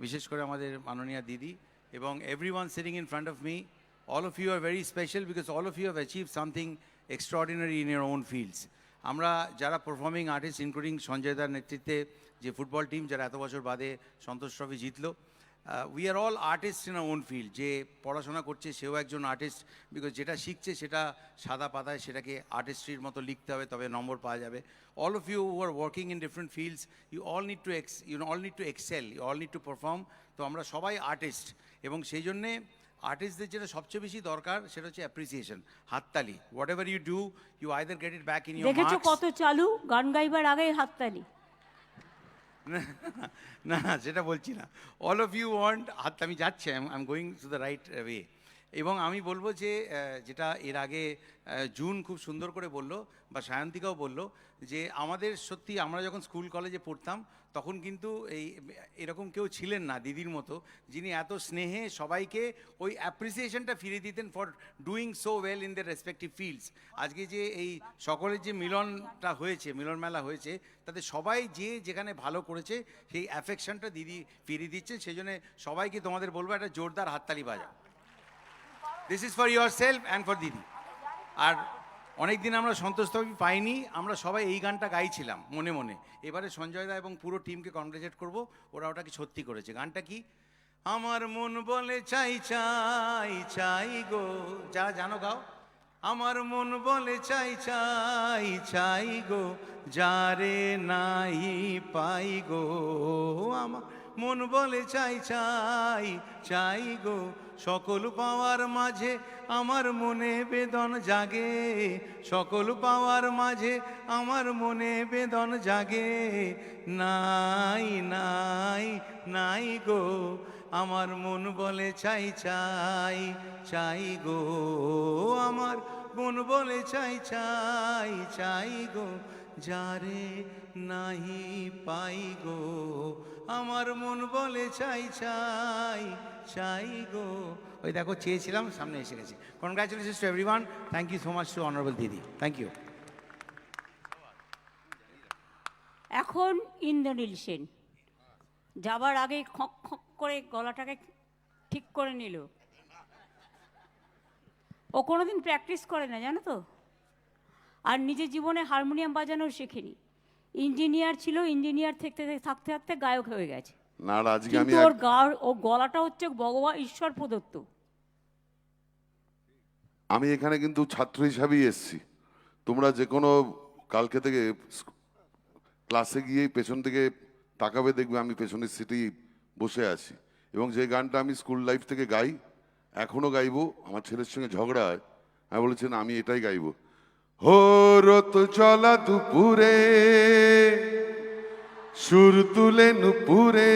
বিশেষ করে আমাদের মাননীয়া দিদি এবং everyone sitting in front of me, all of you are very special because all of you have achieved something extraordinary in your own fields. আমরা যারা পারফর্মিং আর্টিস্ট, ইনক্লুডিং সঞ্জয় দার নেতৃত্বে যে ফুটবল টিম যারা এত বছর বাদে সন্তোষ ট্রফি জিতলো, we are all artist in our own field. যে পড়াশোনা করছে সেও একজন আর্টিস্ট, বিকজ যেটা শিখছে সেটা সাদা পাতায় সেটাকে আর্টিস্ট্রির মতো লিখতে হবে, তবে নম্বর পাওয়া যাবে। All of you who are working in different fields, you all need to excel, you all need to perform. তো আমরা সবাই আর্টিস্ট এবং সেই জন্যে আর্টিস্টদের যেটা সবচেয়ে বেশি দরকার সেটা হচ্ছে অ্যাপ্রিসিয়েশন, হাততালি। Whatever you do, you either get it back in your দেখেছো মার্কস। কত চালু, গান গাইবার আগেই হাততালি। না সেটা বলছি না। অল অফ ইউ ওয়ান্ট হাত, আমি যাচ্ছি, I am going to the right way. এবং আমি বলবো যে যেটা এর আগে জুন খুব সুন্দর করে বললো বা সায়ন্তিকাও বললো, যে আমাদের সত্যি আমরা যখন স্কুল কলেজে পড়তাম তখন কিন্তু এরকম কেউ ছিলেন না দিদির মতো, যিনি এত স্নেহে সবাইকে ওই অ্যাপ্রিসিয়েশনটা ফিরিয়ে দিতেন for doing so well in the respective fields. আজকে যে এই সকলের যে মিলনটা হয়েছে, মিলন মেলা হয়েছে, তাতে সবাই যে যেখানে ভালো করেছে সেই অ্যাফেকশনটা দিদি ফিরিয়ে দিচ্ছে। সেই জন্য সবাইকে তোমাদের বলবো একটা জোরদার হাততালি বাজাও। This is for yourself and for Didi. আর অনেক দিন আমরা সন্তোষ ট্রফি পাইনি, আমরা সবাই এই গানটা গাইছিলাম মনে মনে। এবারে সঞ্জয় দা এবং পুরো টিমকে কংগ্রেচুলেট করব, ওরা ওটাকে সত্যি করেছে। গানটা কি? আমার মন বলে চাই চাই চাই গো, যারা জানো গাও। আমার মন বলে চাই চাই চাই গো, যারে নাই পাই গো। আমার মন বলে চাই চাই চাই গো, সকল পাওয়ার মাঝে আমার মনে বেদন জাগে। সকল পাওয়ার মাঝে আমার মনে বেদন জাগে। নাই নাই নাই গো, আমার মন বলে চাই চাই চাই গো। আমার মন বলে চাই চাই চাই গো, যারে নাহি পাই গো। আমার মন বলে চাই চাই চাই গো। ওই দেখো চেয়েছিলাম, সামনে এসে গেছি। Congratulations to everyone. Thank you so much to honourable Didi. Thank you. এখন ইন্দ্রনীল সেন যাবার আগে খক খক করে গলাটাকে ঠিক করে নিল। ও কোনোদিন প্র্যাকটিস করে না জানো তো, আর নিজের জীবনে হারমোনিয়াম বাজানো শেখেনি। ইঞ্জিনিয়ার ছিল, ইঞ্জিনিয়ার থাকতে থাকতে থাকতে গায়ক হয়ে গেছে। না আজকে আমি কিন্তু ওর গলাটা হচ্ছে ভগবান ঈশ্বর প্রদত্ত। আমি এখানে কিন্তু ছাত্র হিসাবেই এসেছি। তোমরা যে কোনো কালকে থেকে ক্লাসে গিয়ে পেছন থেকে তাকাবে, দেখবে আমি পেছনের সিটেই বসে আছি। এবং যে গানটা আমি স্কুল লাইফ থেকে গাই, এখনো গাইবো। আমার ছেলের সঙ্গে ঝগড়া হয়, আমি বলেছেন আমি এটাই গাইবো। হো রত চলা দুপুরে, সুর তুলে নুপুরে,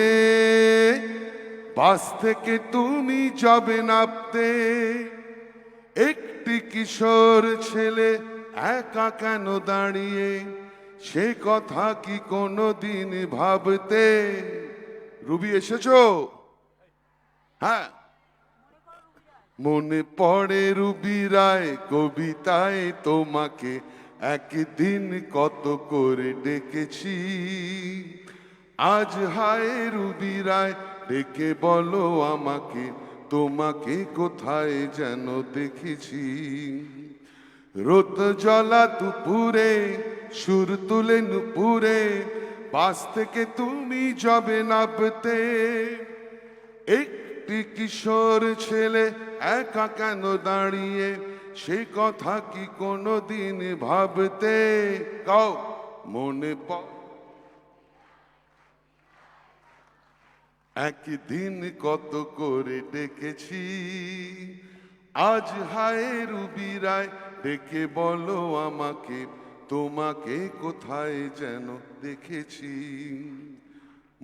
বাস থেকে তুমি যাবে নাপতে। একটি কিশোর ছেলে একা কেন দাঁড়িয়ে, সে কথা কি কোনো দিন ভাবতে? রুবি এসেছো? হ্যাঁ, মনে পড়ে রুবি রায় কবিতায় তোমাকে একদিন কত করে ডেকেছি। আজ হায় রুবি রায় ডেকে বলো আমাকে, তোমাকে কোথায় যেন দেখেছি। রোদ জ্বলা দুপুরে, সুর তুলে নুপুরে, বাস থেকে তুমি যাবে নাবতে। একটি কিশোর ছেলে একা কেন দাঁড়িয়ে, সে কথা কি কোনো দিন ভাবতে? গাও মনে একদিন কত করে ডেকেছি। আজ হায় রুবি রায় ডেকে বলো আমাকে, তোমাকে কোথায় যেন দেখেছি।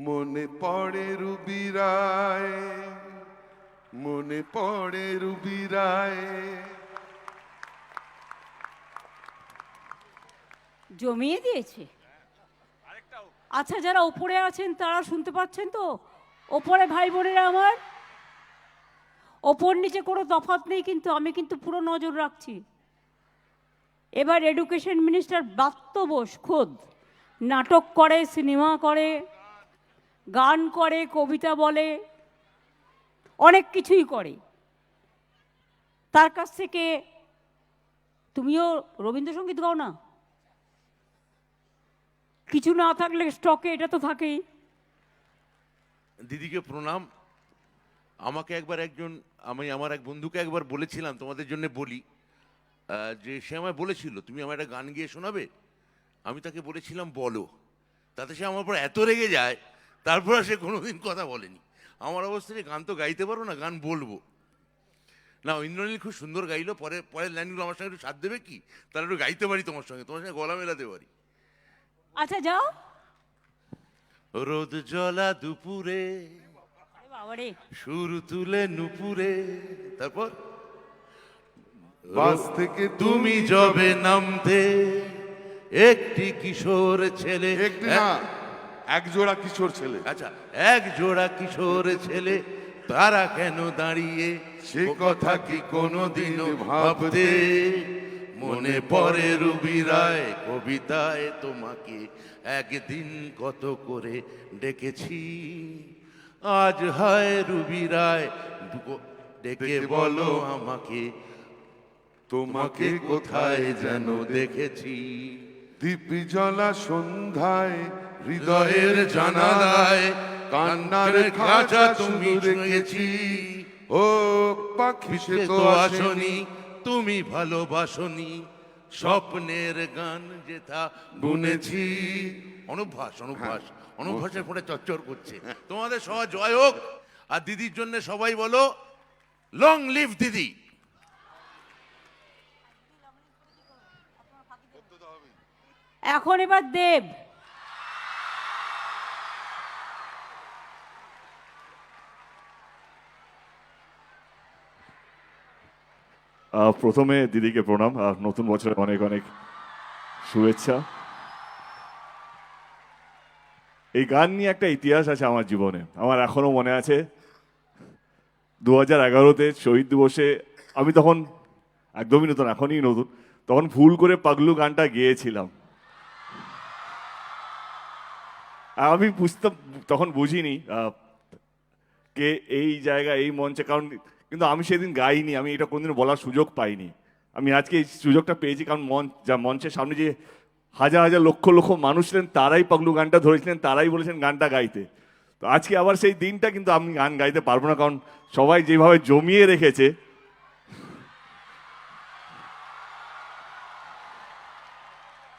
মনে পড়ে রুবি রায়, মনে পড়ে রুবি রায়। জমিয়ে দিয়েছে। আচ্ছা, যারা ওপরে আছেন তারা শুনতে পাচ্ছেন তো? ওপরে ভাই বোনেরা আমার, ওপর নিচে কোনো তফাৎ নেই, কিন্তু আমি কিন্তু পুরো নজর রাখছি। এবার এডুকেশন মিনিস্টার ব্রাত্য বোস খোদ নাটক করে, সিনেমা করে, গান করে, কবিতা বলে, অনেক কিছুই করে। তার কাছ থেকে তুমিও রবীন্দ্রসঙ্গীত গাও না? কিছু না থাকলে স্টকে এটা তো থাকেই। দিদিকে প্রণাম। আমাকে একবার আমি আমার এক বন্ধুকে একবার বলেছিলাম, তোমাদের জন্য বলি, যে সে আমায় বলেছিল তুমি আমার একটা গান গিয়ে শোনাবে। আমি তাকে বলেছিলাম বলো, তাতে সে আমার উপর এত রেগে যায়, তারপর সে কোনোদিন কথা বলেনি। আমার অবস্থা যে গান তো গাইতে পারো না, গান বলবো না। ইন্দ্রনীল খুব সুন্দর গাইলো, পরের লাইনগুলো আমার সঙ্গে একটু সাথ দেবে কি? তাহলে একটু গাইতে পারি তোমার সঙ্গে গলা মেলাতে পারি। আচ্ছা যাও। রোদ জ্বলা দুপুরে, সুর তুলে নুপুরে, তারপর বাস থেকে তুমি যাবে নামতে। একটি কিশোর ছেলে, একটি না, এক জোড়া কিশোর ছেলে। আচ্ছা, এক জোড়া কিশোর ছেলে, তারা কেন দাঁড়িয়ে, সে কথা কি কোনোদিন ভাবতে? মনে পড়ে রুবি রায় কবিতায় তোমাকে একদিন কত করে ডেকেছি। আজ হায় রুবি রায় ডেকে বলো আমাকে, তোমাকে কোথায় যেন দেখেছি, দীপ জ্বলা সন্ধ্যায় হৃদয়ের জানালায় কান্নার খাঁচা তুমি রেখেছি। ও পাখি সে তো আসনি, তুমি ভালোবাসনি, স্বপ্নের গান যেথা বুনেছি। অনুভাসের পরে চচ্চর করছে। তোমাদের সবার জয় হোক। আর দিদির জন্য সবাই বলো লং লিভ দিদি। এখন এবার দেব। প্রথমে দিদিকে প্রণাম, নতুন বছরে অনেক অনেক শুভেচ্ছা। এই গান নিয়ে একটা ইতিহাস আছে আমার জীবনে, আমার এখনো মনে আছে 2011-তে শহীদ দিবসে আমি তখন একদমই নতুন, এখনই নতুন, তখন ভুল করে পাগলু গানটা গেয়েছিলাম। আমি তখন বুঝিনি কে এই জায়গা এই মঞ্চে, কারণ কিন্তু আমি সেদিন গাইনি, আমি এটা কোনোদিন বলার সুযোগ পাইনি। আমি আজকে এই সুযোগটা পেয়েছি কারণ মঞ্চের সামনে যে হাজার হাজার লক্ষ লক্ষ মানুষ ছিলেন তারাই পাগলু গানটা ধরেছিলেন, তারাই বলেছেন গানটা গাইতে। তো আজকে আবার সেই দিনটা, কিন্তু আমি গান গাইতে পারবো না কারণ সবাই যেভাবে জমিয়ে রেখেছে।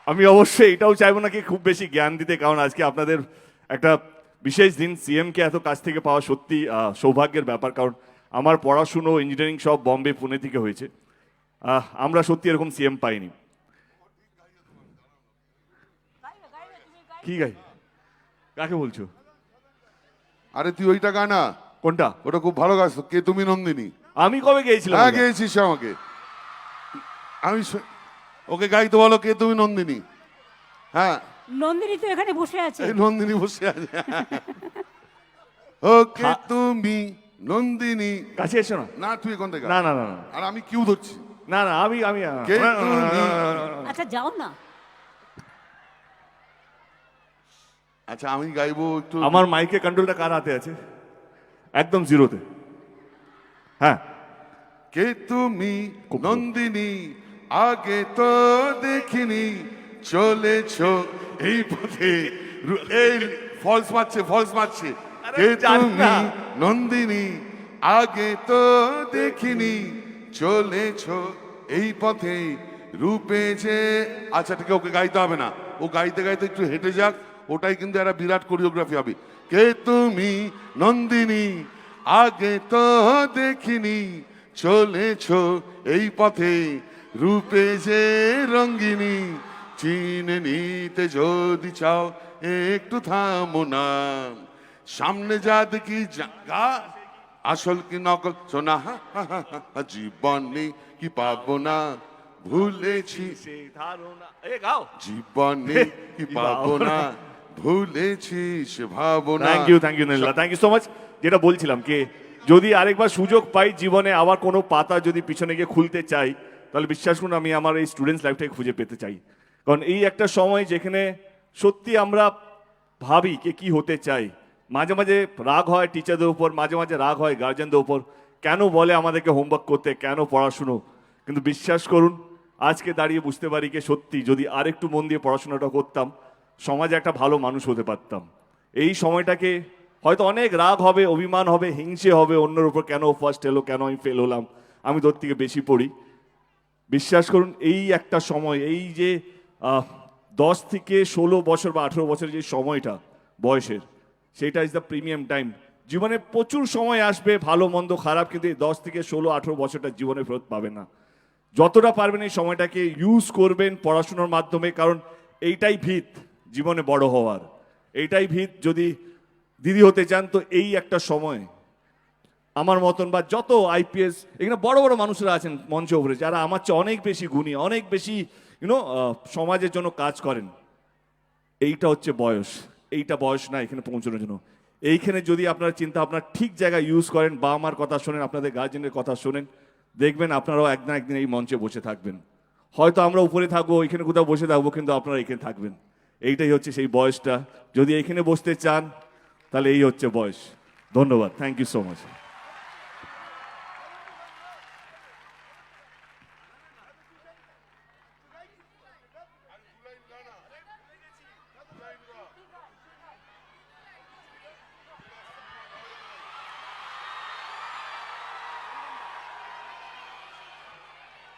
আমি অবশ্যই এটাও চাইবো না কি খুব বেশি জ্ঞান দিতে, কারণ আজকে আপনাদের একটা বিশেষ দিন। সিএমকে এত কাছ থেকে পাওয়া সত্যি সৌভাগ্যের ব্যাপার, কারণ আমার পড়াশুনো ইঞ্জিনিয়ারিং সব বম্বে পুনে থেকে হয়েছে। আমরা সত্যি এরকম সিএম পাইনি। কি গাই? কাকে বলছো? আরে তুই ওইটা গানা। কোনটা? ওটা খুব ভালো গাছ। কে তুমি নন্দিনী? আমি কবে গেছিলাম? হ্যাঁ গেয়েছিস আমাকে। ওকে গাইতে বলো, কে তুমি নন্দিনী। হ্যাঁ নন্দিনী তো এখানে বসে আছে। এই নন্দিনী বসে আছে। ওকে তুমি নন্দিনী। কাছে এসো না। না তুই কোন থেকে? না না না। আর আমি কিউ ধরছি। না না আমি কে তুমি? আচ্ছা যাও না। আচ্ছা আমি গাইবো একটু। আমার মাইকের কন্ট্রোলটা কার হাতে আছে? একদম জিরোতে। হ্যাঁ। কে তুমি নন্দিনী, আগে তো দেখিনি, চলেছো এই পথে। এই ফলস মারছে। কে তুমি নন্দিনী, আগে তো দেখিনি, চলেছো এই পথে রূপে যে। আচ্ছা ঠিক আছে, ওকে গাইতে হবে না, ও গাইতে গাইতে একটু হেঁটে যাক, ওটাই কিন্তু একটা বিরাট কোরিওগ্রাফি হবে। কে তুমি নন্দিনী, আগে তো দেখিনি, চলেছো এই পথে রূপে যে রঙ্গিনী, চিনে নিতে যদি চাও একটু থামো না, সামনে যা দেখি গা আসল কি নকল শোনা, জীবনে কি পাবো না ভুলেছি, জীবনে কি পাবো না ভুলেছি সে ভাবনা। Thank you Nila, thank you so much. যেটা বলছিলাম কি, যদি আরেকবার সুযোগ পাই জীবনে, আবার কোনো পাতা যদি পিছনে গিয়ে খুলতে চাই, তাহলে বিশ্বাস করুন আমি আমার এই স্টুডেন্টস লাইফটাকে খুঁজে পেতে চাই। কারণ এই একটা সময় যেখানে সত্যি আমরা ভাবি কে কি হতে চাই। মাঝে মাঝে রাগ হয় টিচারদের উপর, মাঝে মাঝে রাগ হয় গার্জেনদের উপর, কেন বলে আমাদেরকে হোমওয়ার্ক করতে, কেন পড়াশুনো। কিন্তু বিশ্বাস করুন আজকে দাঁড়িয়ে বুঝতে পারি কি সত্যি যদি আরেকটু মন দিয়ে পড়াশোনাটা করতাম, সমাজে একটা ভালো মানুষ হতে পারতাম। এই সময়টাকে হয়তো অনেক রাগ হবে, অভিমান হবে, হিংসে হবে অন্যের উপর, কেন ফার্স্ট এলো, কেন আমি ফেল হলাম, আমি তোর থেকে বেশি পড়ি। বিশ্বাস করুন এই একটা সময়, এই যে 10 থেকে 16 বছর বা 18 বছরের যে সময়টা বয়সের, সেটা ইজ দ্য প্রিমিয়াম টাইম। জীবনে প্রচুর সময় আসবে, ভালো মন্দ খারাপ, কিন্তু এই 10 থেকে 16-18 বছরটা জীবনে ফেরত পাবেন না। যতটা পারবেন এই সময়টাকে ইউজ করবেন পড়াশোনার মাধ্যমে, কারণ এইটাই ভিত জীবনে বড় হওয়ার, এইটাই ভিত। যদি দিদি হতে চান তো এই একটা সময় আমার মতন বা যত আইপিএস এখানে বড় বড় মানুষরা আছেন মঞ্চে উপরে, যারা আমার চেয়ে অনেক বেশি গুণী, অনেক বেশি সমাজের জন্য কাজ করেন, এইটা হচ্ছে বয়স। এইটা বয়স না এখানে পৌঁছানোর জন্য। এইখানে যদি আপনারা চিন্তা আপনার ঠিক জায়গায় ইউজ করেন, বা আমার কথা শোনেন, আপনাদের গার্জেনের কথা শোনেন, দেখবেন আপনারাও একদিন একদিন এই মঞ্চে বসে থাকবেন। হয়তো আমরা উপরে থাকবো, এখানে কোথাও বসে থাকবো, কিন্তু আপনারা এখানে থাকবেন। এইটাই হচ্ছে সেই বয়সটা। যদি এখানে বসতে চান তাহলে এই হচ্ছে বয়স। ধন্যবাদ, থ্যাংক ইউ সো মাচ।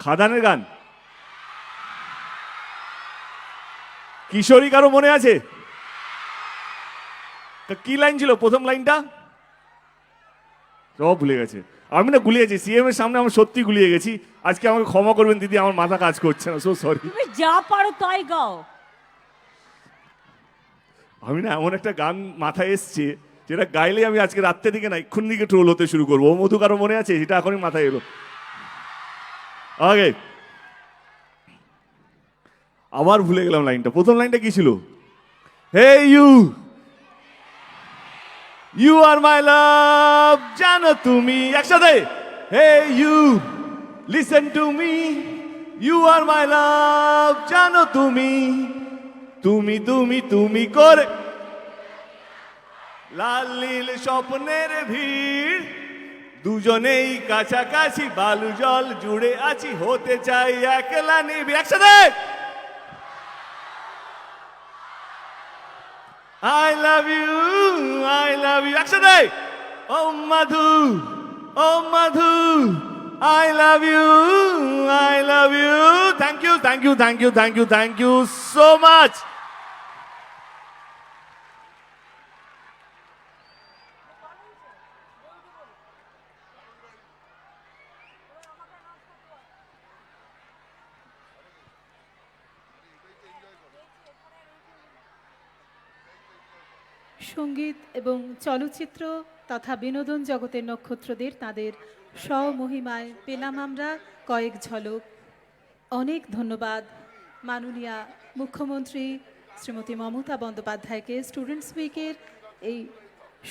খাদানের গান? কিশোরী কারো মনে আছে? কি লাইন ছিল প্রথম লাইনটা? সব ভুলে গেছে। আমি না গুলিয়েছি, সিএম এর সামনে আমি সত্যি গুলিয়ে গেছি। আজকে আমাকে ক্ষমা করবেন দিদি, আমার মাথা কাজ করছে না, সো সরি। তুমি যা পারো তাই গাও। আমি না এমন একটা গান মাথায় এসছে যেটা গাইলে আমি আজকে রাত্রে দিকে না এক্ষুন দিকে ট্রোল হতে শুরু করবো। ও মধু কারো মনে আছে? সেটা এখনই মাথায় এলো। আগে আবার ভুলে গেলাম লাইনটা। প্রথম লাইনটা কি ছিল? হে you, you are my love, জানো তুমি, একসাথে। Hey you, listen to me, you are my love, জানো তুমি, তুমি তুমি তুমি করে লাল নীল স্বপ্নের ভিড়, দুজনেই কাছাকাছি, বালু জল জুড়ে আছি, হতে চাই একলা নিবি, একসাথে। I love you, I love you, একসাথে। ও মধু, ও মধু, I love you, I love you. Thank you, thank you, thank you, thank you, thank you so much. সঙ্গীত এবং চলচ্চিত্র তথা বিনোদন জগতের নক্ষত্রদের তাদের স্বমহিমায় পেলাম আমরা কয়েক ঝলক। অনেক ধন্যবাদ মাননীয়া মুখ্যমন্ত্রী শ্রীমতী মমতা বন্দ্যোপাধ্যায়কে স্টুডেন্টস উইকের এই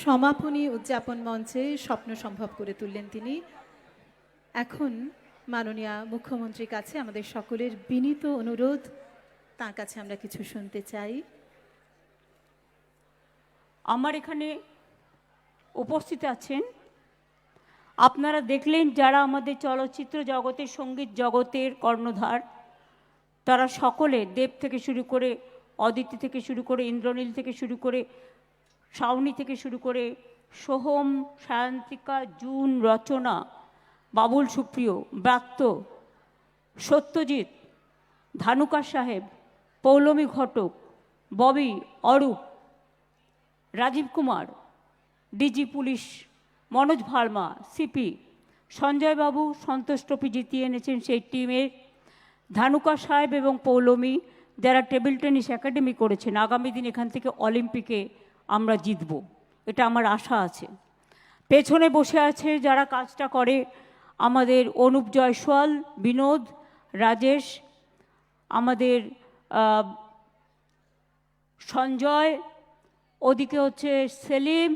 সমাপনী উদযাপন মঞ্চে স্বপ্ন সম্ভব করে তুললেন তিনি। এখন মাননীয়া মুখ্যমন্ত্রীর কাছে আমাদের সকলের বিনীত অনুরোধ, তার কাছে আমরা কিছু শুনতে চাই। আমার এখানে উপস্থিত আছেন, আপনারা দেখলেন যারা আমাদের চলচ্চিত্র জগতের, সঙ্গীত জগতের কর্ণধার, তারা সকলে, দেব থেকে শুরু করে, অদিতি থেকে শুরু করে, ইন্দ্রনীল থেকে শুরু করে, শাওনি থেকে শুরু করে, Sohom, Sayantika, June, Rachana, Babul Supriyo, Bratya, Satyajit, Dhanuka Saheb, Poulami Ghatak, Bobby, Arup, Rajib Kumar, DG police, Manoj Verma, CP, Sanjay Babu Santosh trophy জিতিয়ে এনেছেন সেই টিমের, ধানুকা সাহেব এবং পৌলমী যারা টেবিল টেনিস একাডেমি করেছেন, আগামী দিন এখান থেকে অলিম্পিকে আমরা জিতব, এটা আমার আশা আছে। পেছনে বসে আছে যারা কাজটা করে, আমাদের অনুপ জয়সওয়াল, বিনোদ, রাজেশ, আমাদের সঞ্জয়, ওদিকে হচ্ছে সেলিম,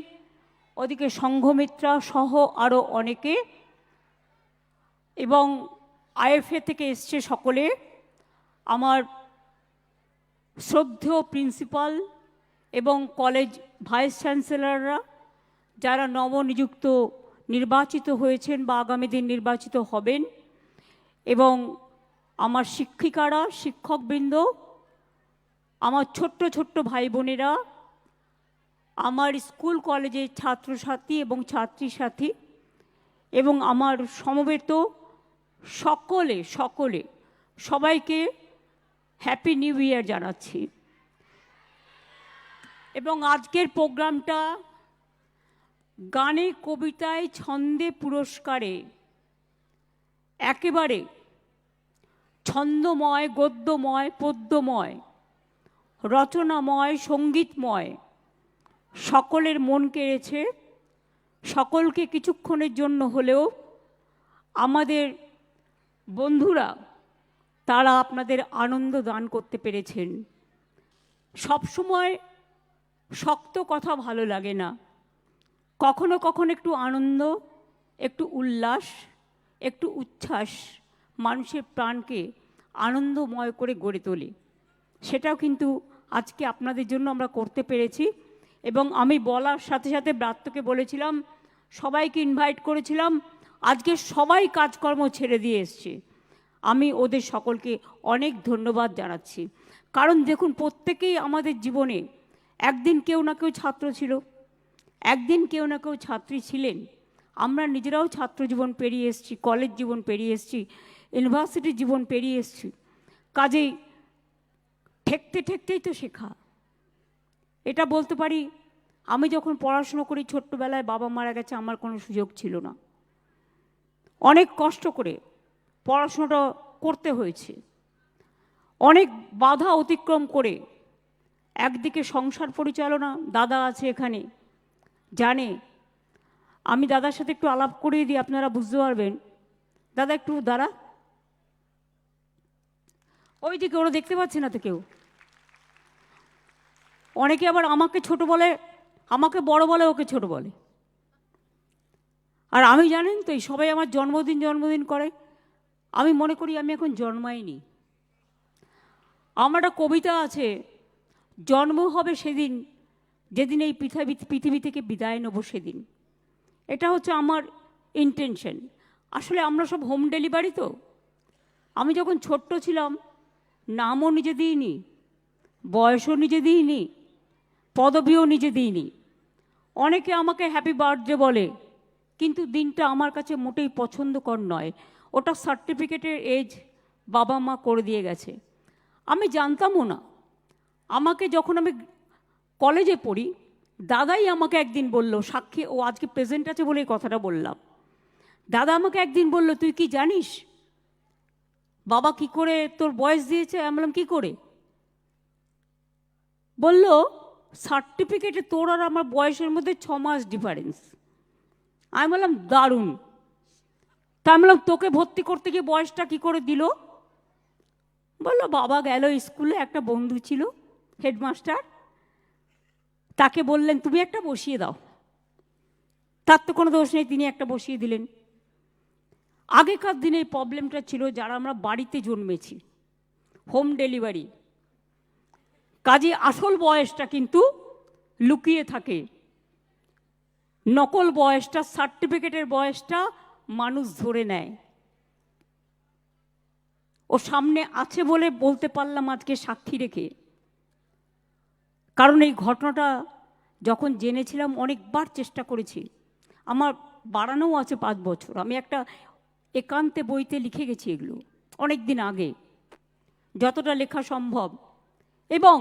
ওদিকে সংঘমিত্রা সহ আরও অনেকে, এবং আইএফএ থেকে এসছে সকলে, আমার শ্রদ্ধেয় প্রিন্সিপাল এবং কলেজ ভাইস চ্যান্সেলররা যারা নবনিযুক্ত নির্বাচিত হয়েছেন বা আগামী দিন নির্বাচিত হবেন, এবং আমার শিক্ষিকারা, শিক্ষকবৃন্দ, আমার ছোট্ট ছোট্ট ভাই বোনেরা, আমার স্কুল কলেজের ছাত্রছাত্রী এবং ছাত্রী সাথী, এবং আমার সমবেত সকলে সবাইকে হ্যাপি নিউ ইয়ার জানাচ্ছি। এবং আজকের প্রোগ্রামটা গানে, কবিতায়, ছন্দে, পুরস্কারে একেবারে ছন্দময়, গদ্যময়, পদ্যময়, রচনাময়, সঙ্গীতময়, সকলের মন কেড়েছে। সকলকে কিছুক্ষণের জন্য হলেও আমাদের বন্ধুরা তারা আপনাদের আনন্দ দান করতে পেরেছেন। সবসময় শক্ত কথা ভালো লাগে না, কখনো কখনো একটু আনন্দ, একটু উল্লাস, একটু উচ্ছ্বাস মানুষের প্রাণকে আনন্দময় করে গড়ে তোলে। সেটাও কিন্তু আজকে আপনাদের জন্য আমরা করতে পেরেছি। এবং আমি বলার সাথে সাথে ব্রাত্যকে বলেছিলাম, সবাইকে ইনভাইট করেছিলাম, আজকে সবাই কাজকর্ম ছেড়ে দিয়ে এসছে। আমি ওদের সকলকে অনেক ধন্যবাদ জানাচ্ছি। কারণ দেখুন, প্রত্যেকেই আমাদের জীবনে একদিন কেউ না কেউ ছাত্র ছিল, একদিন কেউ না কেউ ছাত্রী ছিলেন। আমরা নিজেরাও ছাত্র জীবন পেরিয়ে এসেছি, কলেজ জীবন পেরিয়ে এসেছি, ইউনিভার্সিটি জীবন পেরিয়ে এসেছি, কাজেই ঠেকতে ঠেকতেই তো শেখা। এটা বলতে পারি, আমি যখন পড়াশুনো করি ছোট্টবেলায় বাবা মারা গেছে, আমার কোনো সুযোগ ছিল না। অনেক কষ্ট করে পড়াশোনাটা করতে হয়েছে, অনেক বাধা অতিক্রম করে। একদিকে সংসার পরিচালনা, দাদা আছে এখানে, জানে। আমি দাদার সাথে একটু আলাপ করিয়ে দিই, আপনারা বুঝতে পারবেন। দাদা একটু দাঁড়া, ওই দিকে, ওরা দেখতে পাচ্ছে না তো কেউ। অনেকে আবার আমাকে ছোট বলে, আমাকে বড় বলে, ওকে ছোট বলে। আর আমি জানেন তো, এই সবাই আমার জন্মদিন করে, আমি মনে করি আমি এখন জন্মাইনি। আমার একটা কবিতা আছে, জন্ম হবে সেদিন যেদিন এই পৃথিবী থেকে বিদায় নেব সেদিন। এটা হচ্ছে আমার ইন্টেনশন। আসলে আমরা সব হোম ডেলিভারি তো। আমি যখন ছোট্ট ছিলাম, নামও নিজে দিইনি, বয়সও নিজে দিইনি, পদবিও নিজে দিইনি। অনেকে আমাকে হ্যাপি বার্থডে বলে, কিন্তু দিনটা আমার কাছে মোটেই পছন্দকর নয়। ওটা সার্টিফিকেটের এজ বাবা মা করে দিয়ে গেছে, আমি জানতামও না। আমাকে যখন আমি কলেজে পড়ি, দাদাই আমাকে একদিন বলল, সাক্ষী, ও আজকে প্রেজেন্ট আছে বলে এই কথাটা বললাম। দাদা আমাকে একদিন বলল, তুই কি জানিস বাবা কি করে তোর বয়স দিয়েছে? আমি বললাম, কী করে? বলল, সার্টিফিকেটে তোর আর আমার বয়সের মধ্যে 6 মাস ডিফারেন্স। আমি বললাম, দারুণ। তা আমি বললাম, তোকে ভর্তি করতে গিয়ে বয়সটা কী করে দিল? বললো, বাবা গেল স্কুলে, একটা বন্ধু ছিল হেডমাস্টার, তাকে বললেন তুমি একটা বসিয়ে দাও। তার তো কোনো দোষ নেই, তিনি একটা বসিয়ে দিলেন। আগেকার দিনে এই প্রবলেমটা ছিল, যারা আমরা বাড়িতে জন্মেছি, হোম ডেলিভারি, কাজে আসল বয়সটা কিন্তু লুকিয়ে থাকে। নকল বয়সটা, সার্টিফিকেটের বয়সটা মানুষ ধরে নেয়। ও সামনে আছে বলে বলতে পারলাম আজকে সাক্ষী রেখে। কারণ এই ঘটনাটা যখন জেনেছিলাম, অনেকবার চেষ্টা করেছি। আমার বাড়ানোও আছে 5 বছর। আমি একটা একান্তে বইতে লিখে গেছি এগুলো অনেক দিন আগে, যতটা লেখা সম্ভব। এবং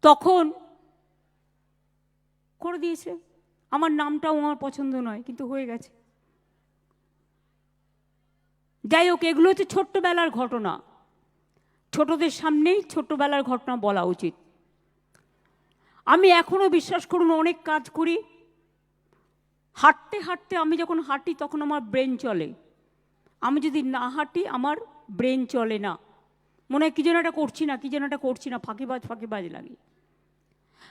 তখন করে দিয়েছে। আমার নামটাও আমার পছন্দ নয়, কিন্তু হয়ে গেছে। যাই হোক, এগুলো হচ্ছে ছোট্টবেলার ঘটনা। ছোটদের সামনেই ছোট্টবেলার ঘটনা বলা উচিত। আমি এখনও বিশ্বাস করুন অনেক কাজ করি, হাঁটতে হাঁটতে, আমি যখন হাঁটি তখন আমার ব্রেন চলে। আমি যদি না হাঁটি, আমার ব্রেন চলে না। মনে হয় কী যেন একটা করছি না, কী যেন একটা করছি না, ফাঁকিবাজ লাগে।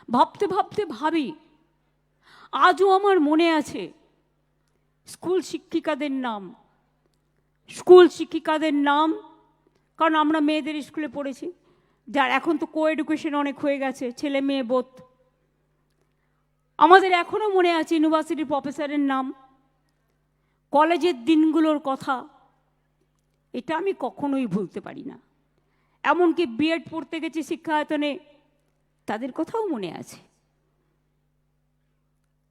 ভাবতে ভাবতে ভাবি, আজও আমার মনে আছে স্কুল শিক্ষিকাদের নাম, কারণ আমরা মেয়েদের স্কুলে পড়েছি। যার এখন তো কো এডুকেশন অনেক হয়ে গেছে, ছেলে মেয়ে বোধ। আমাদের এখনও মনে আছে ইউনিভার্সিটির প্রফেসরের নাম, কলেজের দিনগুলোর কথা। এটা আমি কখনোই ভুলতে পারি না। এমনকি বিএড পড়তে গেছি শিক্ষায়তনে, তাদের কথাও মনে আছে।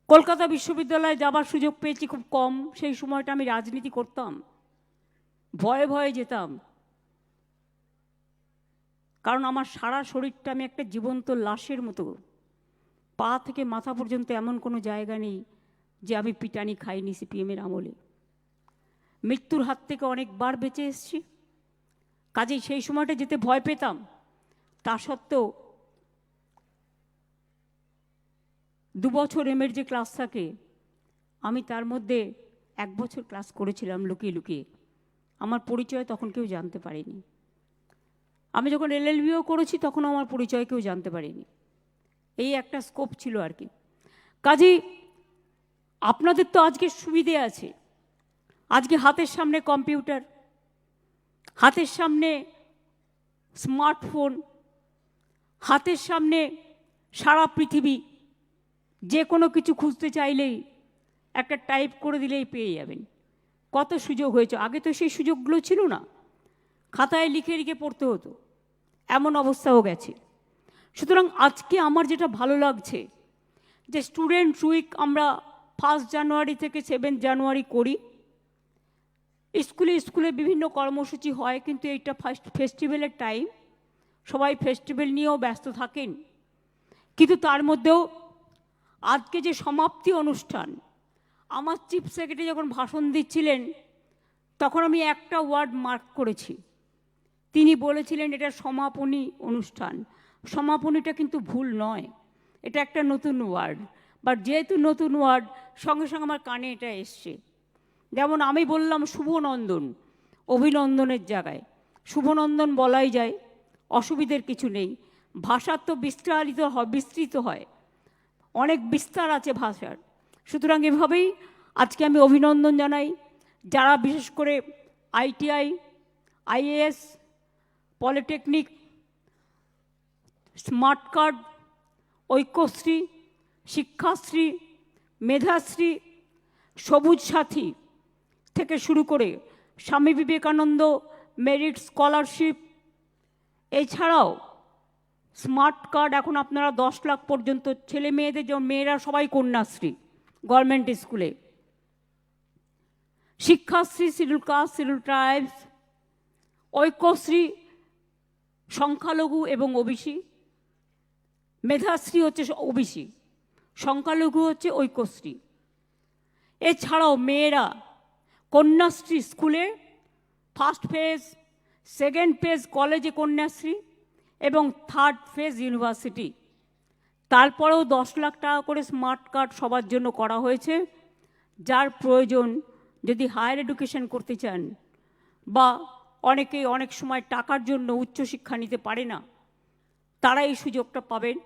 কলকাতা বিশ্ববিদ্যালয়ে যাবার সুযোগ পেয়েছি খুব কম। সেই সময়টা আমি রাজনীতি করতাম, ভয়ে ভয়ে যেতাম, কারণ আমার সারা শরীরটা, আমি একটা জীবন্ত লাশের মতো। পা থেকে মাথা পর্যন্ত এমন কোনো জায়গা নেই যে আমি পিটানি খাইনি সিপিএমের আমলে। মৃত্যুর হাত থেকে অনেকবার বেঁচে এসেছি, কাজেই সেই সময়টা যেতে ভয় পেতাম। তা সত্ত্বেও 2 বছর এমের যে ক্লাস থাকে, আমি তার মধ্যে 1 বছর ক্লাস করেছিলাম লুকিয়ে লুকিয়ে। আমার পরিচয় তখন কেউ জানতে পারেনি। আমি যখন এলএলবিও করেছি, তখন আমার পরিচয় কেউ জানতে পারেনি। এই একটা স্কোপ ছিল আর কি। কাজেই আপনাদের তো আজকে সুবিধে আছে, আজকে হাতের সামনে কম্পিউটার, হাতের সামনে স্মার্টফোন, হাতের সামনে সারা পৃথিবী। যে কোনো কিছু খুঁজতে চাইলেই একটা টাইপ করে দিলেই পেয়ে যাবেন। কত সুযোগ হয়েছে, আগে তো সেই সুযোগগুলো ছিল না, খাতায় লিখে লিখে পড়তে হতো, এমন অবস্থাও গেছে। সুতরাং আজকে আমার যেটা ভালো লাগছে, যে স্টুডেন্ট উইক আমরা 1 জানুয়ারি থেকে 7 জানুয়ারি করি। স্কুলে স্কুলে বিভিন্ন কর্মসূচি হয়, কিন্তু এইটা ফার্স্ট ফেস্টিভ্যালের টাইম, সবাই ফেস্টিভ্যাল নিয়েও ব্যস্ত থাকেন। কিন্তু তার মধ্যেও আজকে যে সমাপ্তি অনুষ্ঠান, আমার চিফ সেক্রেটারি যখন ভাষণ দিচ্ছিলেন তখন আমি একটা ওয়ার্ড মার্ক করেছি। তিনি বলেছিলেন এটা সমাপনী অনুষ্ঠান। সমাপনীটা কিন্তু ভুল নয়, এটা একটা নতুন ওয়ার্ড, বাট যেহেতু নতুন ওয়ার্ড সঙ্গে সঙ্গে আমার কানে এটা এসছে। যেমন আমি বললাম শুভনন্দন, অভিনন্দনের জায়গায় শুভনন্দন বলাই যায়, অসুবিধের কিছু নেই। ভাষার তো বিস্তৃত হয়, অনেক বিস্তার আছে ভাষার। সুতরাং এভাবেই আজকে আমি অভিনন্দন জানাই যারা বিশেষ করে ITI, IAS, polytechnic, smart card, Aikyashree, Shikshashree, Medhashree, সবুজ সাথী থেকে শুরু করে স্বামী বিবেকানন্দ মেরিট স্কলারশিপ, এছাড়াও স্মার্ট কার্ড এখন আপনারা 10 লাখ পর্যন্ত ছেলে মেয়েদের, যেমন মেয়েরা সবাই কন্যাশ্রী গভর্নমেন্ট স্কুলে, Shikshashree schedule caste schedule tribes, Aikyashree সংখ্যালঘু এবং ওবিসি, মেধাশ্রী হচ্ছে ওবিসি, সংখ্যালঘু হচ্ছে ঐক্যশ্রী। এছাড়াও মেয়েরা কন্যাশ্রী স্কুলে ফার্স্ট ফেজ, সেকেন্ড ফেজ কলেজে কন্যাশ্রী এবং থার্ড ফেজ ইউনিভার্সিটি। তারপরেও 10 লাখ টাকা করে স্মার্ট কার্ড সবার জন্য করা হয়েছে। যার প্রয়োজন, যদি হায়ার এডুকেশন করতে চান বা অনেকেই অনেক সময় টাকার জন্য উচ্চশিক্ষা নিতে পারে না, তারা এই সুযোগটা পাবেন।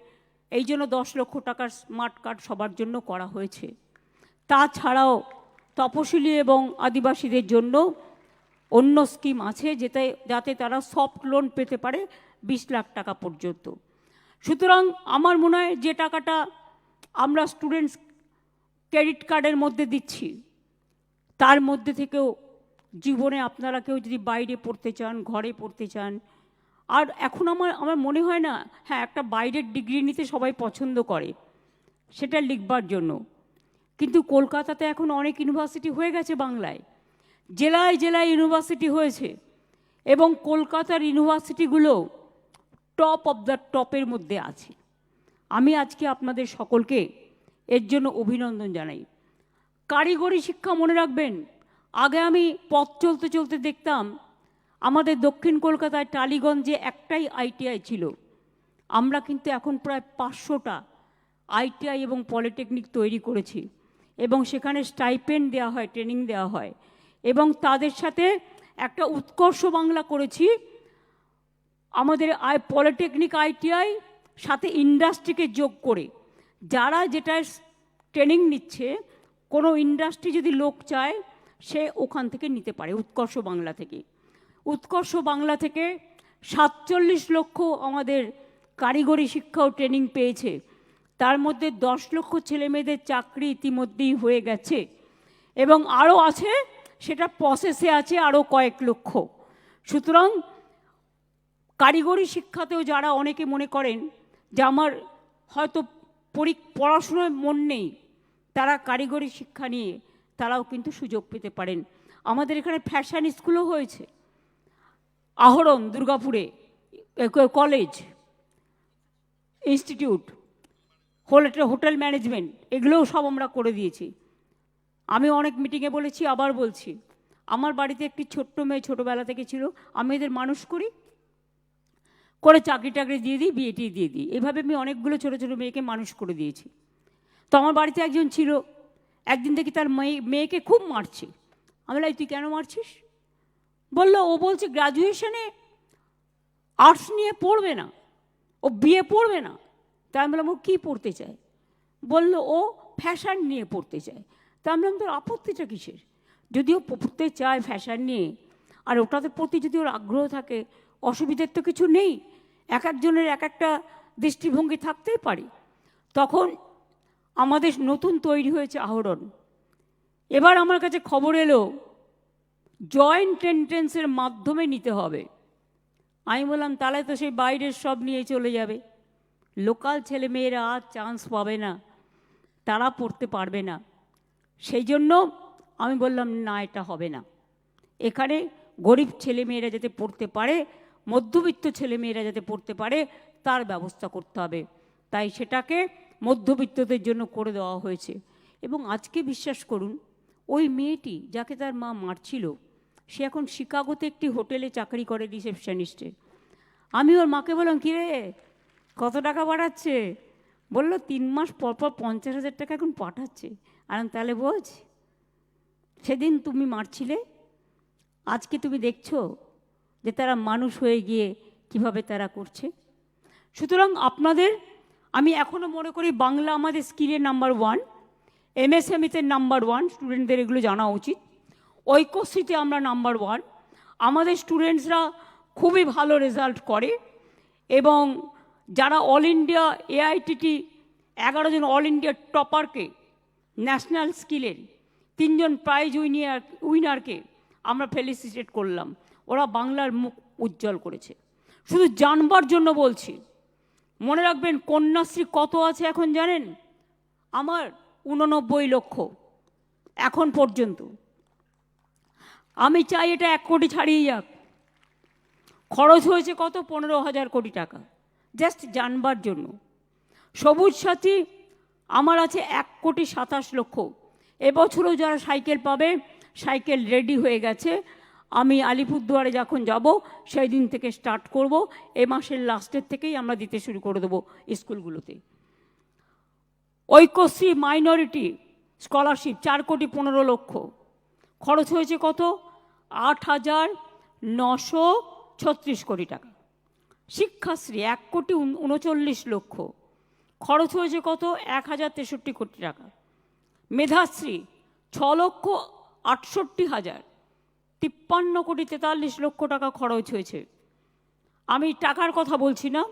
এই জন্য 10 লক্ষ টাকার স্মার্ট কার্ড সবার জন্য করা হয়েছে। তাছাড়াও তপশিলি এবং আদিবাসীদের জন্য অন্য স্কিম আছে যাতে তারা সফট লোন পেতে পারে 20 লাখ টাকা পর্যন্ত। সুতরাং আমার মনে হয় যে টাকাটা আমরা স্টুডেন্টস ক্রেডিট কার্ডের মধ্যে দিচ্ছি, তার মধ্যে থেকেও জীবনে আপনারা কেউ যদি বাইরে পড়তে চান, ঘরে পড়তে চান, আর এখন আমার মনে হয় না, হ্যাঁ একটা বাইরের ডিগ্রি নিতে সবাই পছন্দ করে সেটা লিখবার জন্য, কিন্তু কলকাতাতে এখন অনেক ইউনিভার্সিটি হয়ে গেছে বাংলায়, জেলায় জেলায় ইউনিভার্সিটি হয়েছে, এবং কলকাতার ইউনিভার্সিটিগুলো টপ অফ দ্য টপের মধ্যে আছে। আমি আজকে আপনাদের সকলকে এর জন্য অভিনন্দন জানাই। কারিগরি শিক্ষা মনে রাখবেন, আগে আমি পথ চলতে চলতে দেখতাম আমাদের দক্ষিণ কলকাতায় টালিগঞ্জে একটাই ITI ছিল। আমরা কিন্তু এখন প্রায় 500টা ITI এবং পলিটেকনিক তৈরি করেছি, এবং সেখানে স্টাইপেন্ড দেওয়া হয়, ট্রেনিং দেওয়া হয়, এবং তাদের সাথে একটা উৎকর্ষ বাংলা করেছি। আমাদের পলিটেকনিক ITI সাথে ইন্ডাস্ট্রিকে যোগ করে, যারা যেটা ট্রেনিং নিচ্ছে, কোনো ইন্ডাস্ট্রি যদি লোক চায় সে ওখান থেকে নিতে পারে, উৎকর্ষ বাংলা থেকে। উৎকর্ষ বাংলা থেকে 47 লক্ষ আমাদের কারিগরি শিক্ষা ও ট্রেনিং পেয়েছে। তার মধ্যে 10 লক্ষ ছেলেমেয়েদের চাকরি ইতিমধ্যেই হয়ে গেছে, এবং আরও আছে, সেটা প্রসেসে আছে আরও কয়েক লক্ষ। সুতরাং কারিগরি শিক্ষাতেও যারা অনেকে মনে করেন যে আমার হয়তো পড়াশোনায় মন নেই, তারা কারিগরি শিক্ষা নিয়ে তারাও কিন্তু সুযোগ পেতে পারেন। আমাদের এখানে ফ্যাশন স্কুলও হয়েছে, আহরণ দুর্গাপুরে কলেজ, ইনস্টিটিউট, হোটেল ম্যানেজমেন্ট, এগুলোও সব আমরা করে দিয়েছি। আমি অনেক মিটিংয়ে বলেছি, আবার বলছি, আমার বাড়িতে একটি ছোট্ট মেয়ে ছোটোবেলা থেকে ছিল, আমি এদের মানুষ করে চাকরি টাকরি দিয়ে দিই, বিয়েটি দিয়ে দিই, এভাবে আমি অনেকগুলো ছোটো ছোটো মেয়েকে মানুষ করে দিয়েছি। তো আমার বাড়িতে একজন ছিল, একদিন দেখি তার মেয়েকে খুব মারছে। আমি বললাম, তুই কেন মারছিস? বললো, ও বলছে গ্র্যাজুয়েশনে আর্টস নিয়ে পড়বে না, ও বিয়ে পড়বে না। তাই আমি বললাম, ও কী পড়তে চায়? বললো, ও ফ্যাশন নিয়ে পড়তে চায়। তা আমি বললাম, তোর আপত্তিটা কিসের? যদি ও পড়তে চায় ফ্যাশন নিয়ে, আর ওটাতে প্রতি যদি ওর আগ্রহ থাকে, অসুবিধার তো কিছু নেই, এক একজনের এক একটা দৃষ্টিভঙ্গি থাকতেই পারে। তখন আমাদের নতুন তৈরি হয়েছে আহরণ। এবার আমার কাছে খবর এলো জয়েন্ট এন্ট্রেন্সের মাধ্যমে নিতে হবে। আমি বললাম, তাহলে তো সেই বাইরের সব নিয়ে চলে যাবে, লোকাল ছেলে মেয়েরা আর চান্স পাবে না, তারা পড়তে পারবে না। সেই জন্য আমি বললাম, না, এটা হবে না, এখানে গরিব ছেলেমেয়েরা যাতে পড়তে পারে, মধ্যবিত্ত ছেলেমেয়েরা যাতে পড়তে পারে তার ব্যবস্থা করতে হবে। তাই সেটাকে মধ্যবিত্তদের জন্য করে দেওয়া হয়েছে। এবং আজকে বিশ্বাস করুন, ওই মেয়েটি যাকে তার মা মারছিল, সে এখন শিকাগোতে একটি হোটেলে চাকরি করে রিসেপশনিস্টে। আমি ওর মাকে বললাম, কী রে কত টাকা পাঠাচ্ছে? বললো 3 মাস পর পর 50,000 টাকা এখন পাঠাচ্ছে। আর তাহলে বোঝ, সেদিন তুমি মারছিলে, আজকে তুমি দেখছো যে তারা মানুষ হয়ে গিয়ে কিভাবে তারা করছে। সুতরাং আপনাদের, আমি এখনও মনে করি বাংলা আমাদের স্কিলের নাম্বার 1, MSMEতে নাম্বার 1, স্টুডেন্টদের এগুলো জানা উচিত। ঐক্যশ্রীতে আমরা নাম্বার 1, আমাদের স্টুডেন্টসরা খুবই ভালো রেজাল্ট করে। এবং যারা অল ইন্ডিয়া AITT 11 জন অল ইন্ডিয়া টপারকে, ন্যাশনাল স্কিলের 3 জন প্রাইজ উইনারকে আমরা ফেলিসিটেট করলাম। ওরা বাংলার মুখ উজ্জ্বল করেছে। শুধু জানবার জন্য বলছি, মনে রাখবেন কন্যাশ্রী কত আছে এখন জানেন? আমার 89 লক্ষ এখন পর্যন্ত। আমি চাই এটা 1 কোটি ছাড়িয়ে যাক। খরচ হয়েছে কত? 15,000 কোটি টাকা, জাস্ট জানবার জন্য। সবুজ সাথী আমার আছে 1,27 লক্ষ। এবছরও যারা সাইকেল পাবে, সাইকেল রেডি হয়ে গেছে। আমি আলিপুরদুয়ারে যখন যাব সেই দিন থেকে স্টার্ট করব। এ মাসের লাস্টের থেকেই আমরা দিতে শুরু করে দেবো স্কুলগুলোতে। ঐক্যশ্রী মাইনরিটি স্কলারশিপ 4,15 লক্ষ। খরচ হয়েছে কত? 8,936 কোটি টাকা। শিক্ষাশ্রী 1,39 লক্ষ। খরচ হয়েছে কত? 1,063 কোটি টাকা। মেধাশ্রী 6,68,000, 53,43 টাকা খরচ হয়েছে। আমি টাকার কথা বলছি না।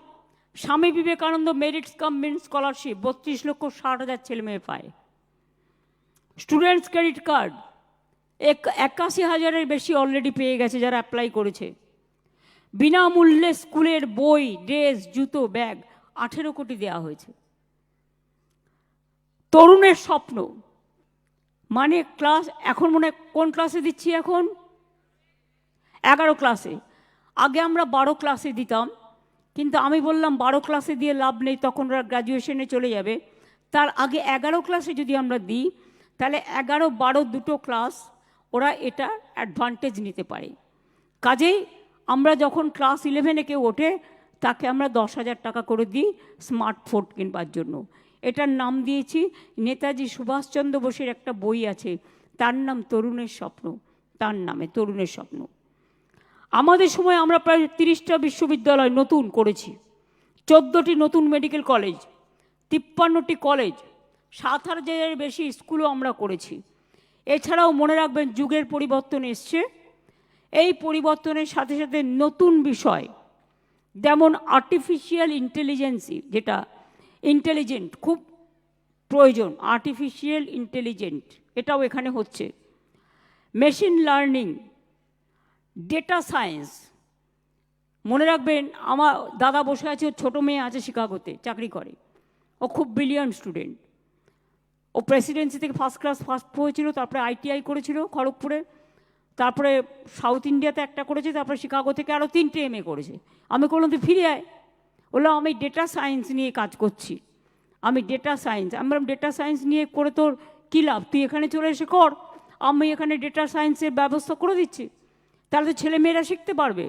স্বামী বিবেকানন্দ মেরিটস কাম মেন স্কলারশিপ 32,60,000 ছেলে মেয়ে পায়। স্টুডেন্টস ক্রেডিট কার্ড 81,000-এর বেশি অলরেডি পেয়ে গেছে যারা অ্যাপ্লাই করেছে। বিনামূল্যে স্কুলের বই, ড্রেস, জুতো, ব্যাগ 18 কোটি দেওয়া হয়েছে। তরুণের স্বপ্ন মানে ক্লাস, এখন মনে হয় কোন ক্লাসে দিচ্ছি? এখন 11 ক্লাসে। আগে আমরা 12 ক্লাসে দিতাম, কিন্তু আমি বললাম 12 ক্লাসে দিয়ে লাভ নেই, তখন ওরা গ্র্যাজুয়েশনে চলে যাবে। তার আগে 11 ক্লাসে যদি আমরা দিই, তাহলে 11-12 দুটো ক্লাস ওরা এটা অ্যাডভান্টেজ নিতে পারে। কাজেই আমরা যখন ক্লাস 11-এ কেউ ওঠে, তাকে আমরা 10,000 টাকা করে দিই স্মার্টফোন কিনবার জন্য। এটার নাম দিয়েছি, নেতাজি সুভাষচন্দ্র বোসের একটা বই আছে, তার নাম তরুণের স্বপ্ন, তার নামে তরুণের স্বপ্ন। আমাদের সময় আমরা প্রায় 30টা বিশ্ববিদ্যালয় নতুন করেছি, 14টি নতুন মেডিকেল কলেজ, 53টি কলেজ, 7,000-এর বেশি স্কুলও আমরা করেছি। এছাড়াও মনে রাখবেন যুগের পরিবর্তন এসছে। এই পরিবর্তনের সাথে সাথে নতুন বিষয়, যেমন আর্টিফিশিয়াল ইন্টেলিজেন্সি, যেটা ইন্টেলিজেন্ট খুব প্রয়োজন, আর্টিফিশিয়াল ইন্টেলিজেন্ট এটাও এখানে হচ্ছে। Machine learning, data science. মনে রাখবেন আমার দাদা বসে আছে, ওর ছোটো মেয়ে আছে শিকাগোতে চাকরি করে, ও খুব ব্রিলিয়ান্ট স্টুডেন্ট। ও প্রেসিডেন্সি থেকে ফার্স্ট হয়েছিল, তারপরে ITI করেছিল খড়গপুরে, তারপরে সাউথ ইন্ডিয়াতে একটা করেছে, তারপরে শিকাগো থেকে আরও 3টে MA করেছে। আমি বললাম তুই ফিরে আয়। বললাম আমি ডেটা সায়েন্স নিয়ে কাজ করছি, আমি ডেটা সায়েন্স। আমি বললাম ডেটা সায়েন্স নিয়ে করে তোর কী লাভ? তুই এখানে চলে এসে কর, আমি এখানে ডেটা সায়েন্সের ব্যবস্থা করে দিচ্ছি, তাহলে তো ছেলেমেয়েরা শিখতে পারবে।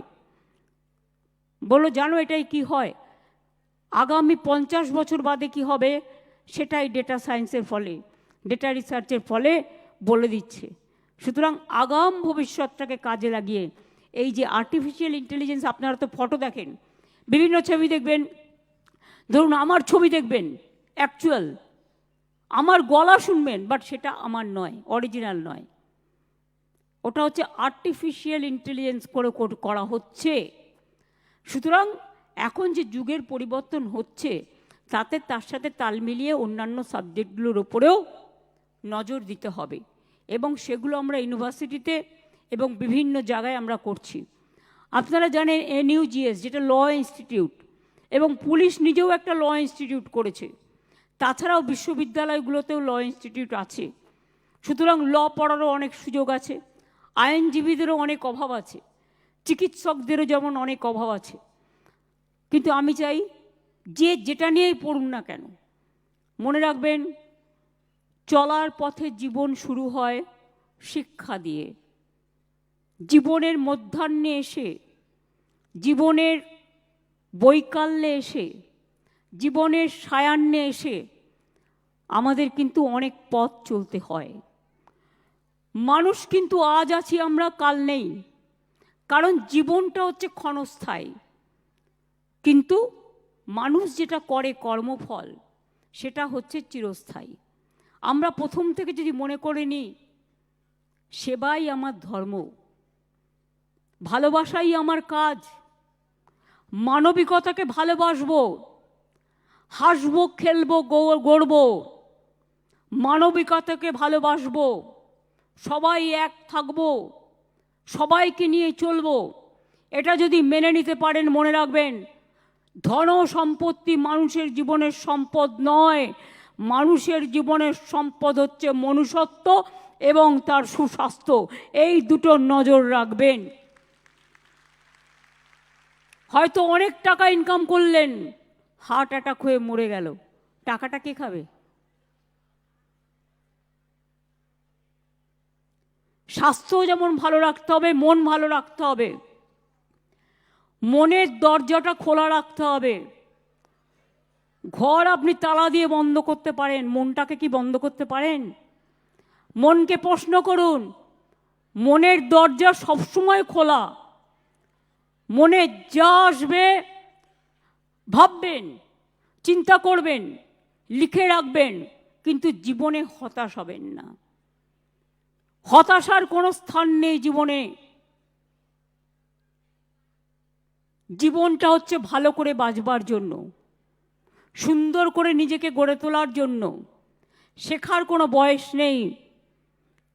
বললো জানো এটাই কি হয়, আগামী 50 বছর বাদে কি হবে সেটাই ডেটা সায়েন্সের ফলে, ডেটা রিসার্চের ফলে বলে দিচ্ছে। সুতরাং আগাম ভবিষ্যৎটাকে কাজে লাগিয়ে এই যে আর্টিফিশিয়াল ইন্টেলিজেন্স, আপনারা তো ফটো দেখেন, বিভিন্ন ছবি দেখবেন, ধরুন আমার ছবি দেখবেন অ্যাকচুয়াল, আমার গলা শুনবেন, বাট সেটা আমার নয়, অরিজিনাল নয়, ওটা হচ্ছে আর্টিফিশিয়াল ইন্টেলিজেন্স করে করা হচ্ছে। সুতরাং এখন যে যুগের পরিবর্তন হচ্ছে, তাতে তার সাথে তাল মিলিয়ে অন্যান্য সাবজেক্টগুলোর উপরেও নজর দিতে হবে, এবং সেগুলো আমরা ইউনিভার্সিটিতে এবং বিভিন্ন জায়গায় আমরা করছি। আপনারা জানেন NUGS, যেটা ল ইনস্টিটিউট, এবং পুলিশ নিজেও একটা ল ইনস্টিটিউট করেছে। তাছাড়াও বিশ্ববিদ্যালয়গুলোতেও ল ইনস্টিটিউট আছে। সুতরাং ল পড়ারও অনেক সুযোগ আছে। আইনজীবীদেরও অনেক অভাব আছে, চিকিৎসকদেরও যেমন অনেক অভাব আছে। কিন্তু আমি চাই যে যেটা নিয়েই পড়ুন না কেন, মনে রাখবেন চলার পথে জীবন শুরু হয় শিক্ষা দিয়ে। জীবনের মধ্যাহ্নে এসে, জীবনের বৈকাল্যে এসে, জীবনের সায়াহ্নে এসে আমাদের কিন্তু অনেক পথ চলতে হয়। মানুষ কিন্তু আজ আছি আমরা, কাল নেই, কারণ জীবনটা হচ্ছে ক্ষণস্থায়ী। কিন্তু মানুষ যেটা করে কর্মফল, সেটা হচ্ছে চিরস্থায়ী। আমরা প্রথম থেকে যদি মনে করে নিই সেবাই আমার ধর্ম, ভালোবাসাই আমার কাজ, মানবিকতাকে ভালোবাসবো, হাসবো, খেলবো, গড়বো, মানবিকতাকে ভালোবাসবো, সবাই এক থাকবো, সবাইকে নিয়ে চলবো, এটা যদি মেনে নিতে পারেন, মনে রাখবেন ধন সম্পত্তি মানুষের জীবনের সম্পদ নয়, মানুষের জীবনের সম্পদ হচ্ছে মনুষ্যত্ব এবং তার সুস্বাস্থ্য। এই দুটো নজর রাখবেন। হয়তো অনেক টাকা ইনকাম করলেন, হার্ট অ্যাটাক হয়ে মরে গেল, টাকাটা কে খাবে? স্বাস্থ্য যেমন ভালো রাখতে হবে, মন ভালো রাখতে হবে, মনের দরজাটা খোলা রাখতে হবে। ঘর আপনি তালা দিয়ে বন্ধ করতে পারেন, মনটাকে কি বন্ধ করতে পারেন? মনকে প্রশ্ন করুন, মনের দরজা সবসময় খোলা। মনে যা আসবে ভাববেন, চিন্তা করবেন, লিখে রাখবেন, কিন্তু জীবনে হতাশ হবেন না। হতাশার কোনো স্থান নেই জীবনে। জীবনটা হচ্ছে ভালো করে বাঁচবার জন্য, সুন্দর করে নিজেকে গড়ে তোলার জন্য। শেখার কোনো বয়স নেই,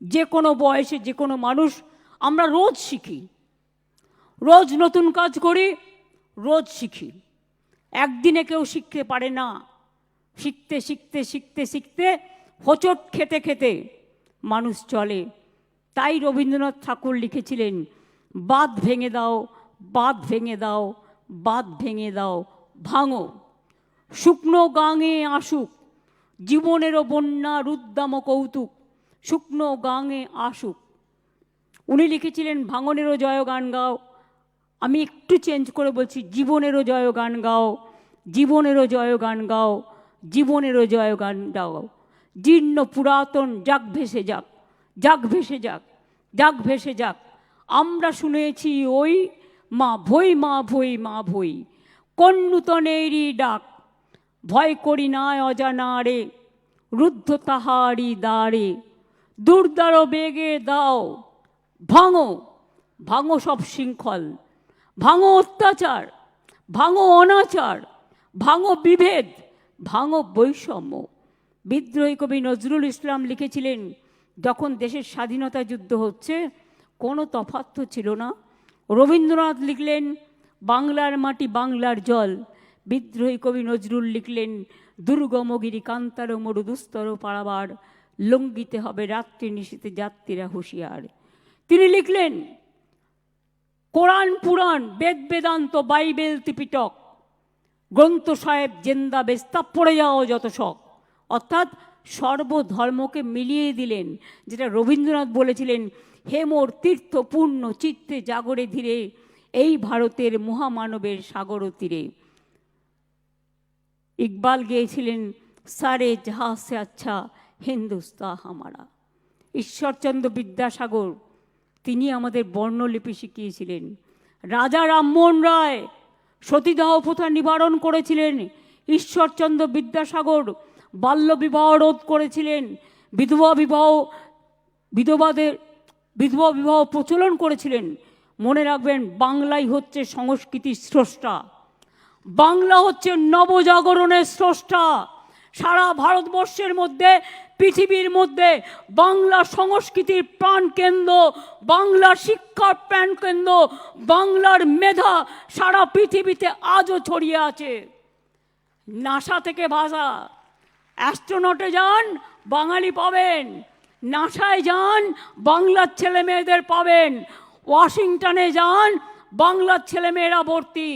যে কোনো বয়সে যে কোনো মানুষ। আমরা রোজ শিখি, রোজ নতুন কাজ করি, রোজ শিখি। একদিনে কেউ শিখতে পারে না। শিখতে শিখতে শিখতে শিখতে হোঁচট খেতে খেতে মানুষ চলে। তাই রবীন্দ্রনাথ ঠাকুর লিখেছিলেন, বাঁধ ভেঙে দাও, বাঁধ ভেঙে দাও, বাঁধ ভেঙে দাও, ভাঙো। শুকনো গাঙে আসুক জীবনেরও বন্যা রুদ্দাম কৌতুক, শুকনো গাঙে আসুক। উনি লিখেছিলেন ভাঙনেরও জয়গান গাও। আমি একটু চেঞ্জ করে বলছি, জীবনেরও জয়গান গাও, জীবনেরও জয়গান গাও, জীবনেরও জয়গান গাও। জীর্ণ পুরাতন যাক ভেসে যাক, যাক ভেসে যাক, যাক ভেসে যাক। আমরা শুনেছি ওই মা ভই, মা ভই, মা ভই, কোন নূতনেরই ডাক। ভয় করি না অজানারে, রুদ্ধ তাহারি দ্বারে। দুর্দার বেগে দাও, ভাঙো, ভাঙো সব শৃঙ্খল, ভাঙো অত্যাচার, ভাঙো অনাচার, ভাঙো বিভেদ, ভাঙো বৈষম্য। বিদ্রোহী কবি নজরুল ইসলাম লিখেছিলেন, যখন দেশের স্বাধীনতা যুদ্ধ হচ্ছে কোনো তফাৎ তো ছিল না। রবীন্দ্রনাথ লিখলেন বাংলার মাটি বাংলার জল। বিদ্রোহী কবি নজরুল লিখলেন দুর্গমগিরি কান্তার মরু দুস্তর পাড়াবার, লঙ্ঘিতে হবে রাত্রি নিশীতে যাত্রীরা হুঁশিয়ার। তিনি লিখলেন কোরআন পুরাণ বেদ বেদান্ত বাইবেল ত্রিপিটক গ্রন্থ সাহেব জেন্দা বেস্তা পড়ে যাও যত শখ। অর্থাৎ সর্বধর্মকে মিলিয়ে দিলেন, যেটা রবীন্দ্রনাথ বলেছিলেন, হে মোর তীর্থ পূর্ণ চিত্তে জাগরে ধীরে, এই ভারতের মহামানবের সাগর তীরে। ইকবাল গেয়েছিলেন সারে জাহা সে আচ্ছা হিন্দুস্তান হামারা। ঈশ্বরচন্দ্র বিদ্যাসাগর তিনি আমাদের বর্ণলিপি শিখিয়েছিলেন। রাজা রামমোহন রায় সতীদাহ প্রথা নিবারণ করেছিলেন। ঈশ্বরচন্দ্র বিদ্যাসাগর বাল্যবিবাহ রোধ করেছিলেন। বিধবা বিবাহ প্রচলন করেছিলেন। মনে রাখবেন, বাংলাই হচ্ছে সংস্কৃতির স্রষ্টা, বাংলা হচ্ছে নবজাগরণের স্রষ্টা। সারা ভারতবর্ষের মধ্যে, পৃথিবীর মধ্যে বাংলা সংস্কৃতির প্রাণকেন্দ্র, বাংলা শিক্ষার প্রাণকেন্দ্র, বাংলার মেধা সারা পৃথিবীতে আজও ছড়িয়ে আছে। নাসা থেকে ভাষা, অ্যাস্ট্রোনটে যান বাঙালি পাবেন, নাসায় যান, বাংলার ছেলে মেয়েদের পাবেন। ওয়াশিংটনে যান, বাংলার ছেলেমেয়েরা ভর্তি।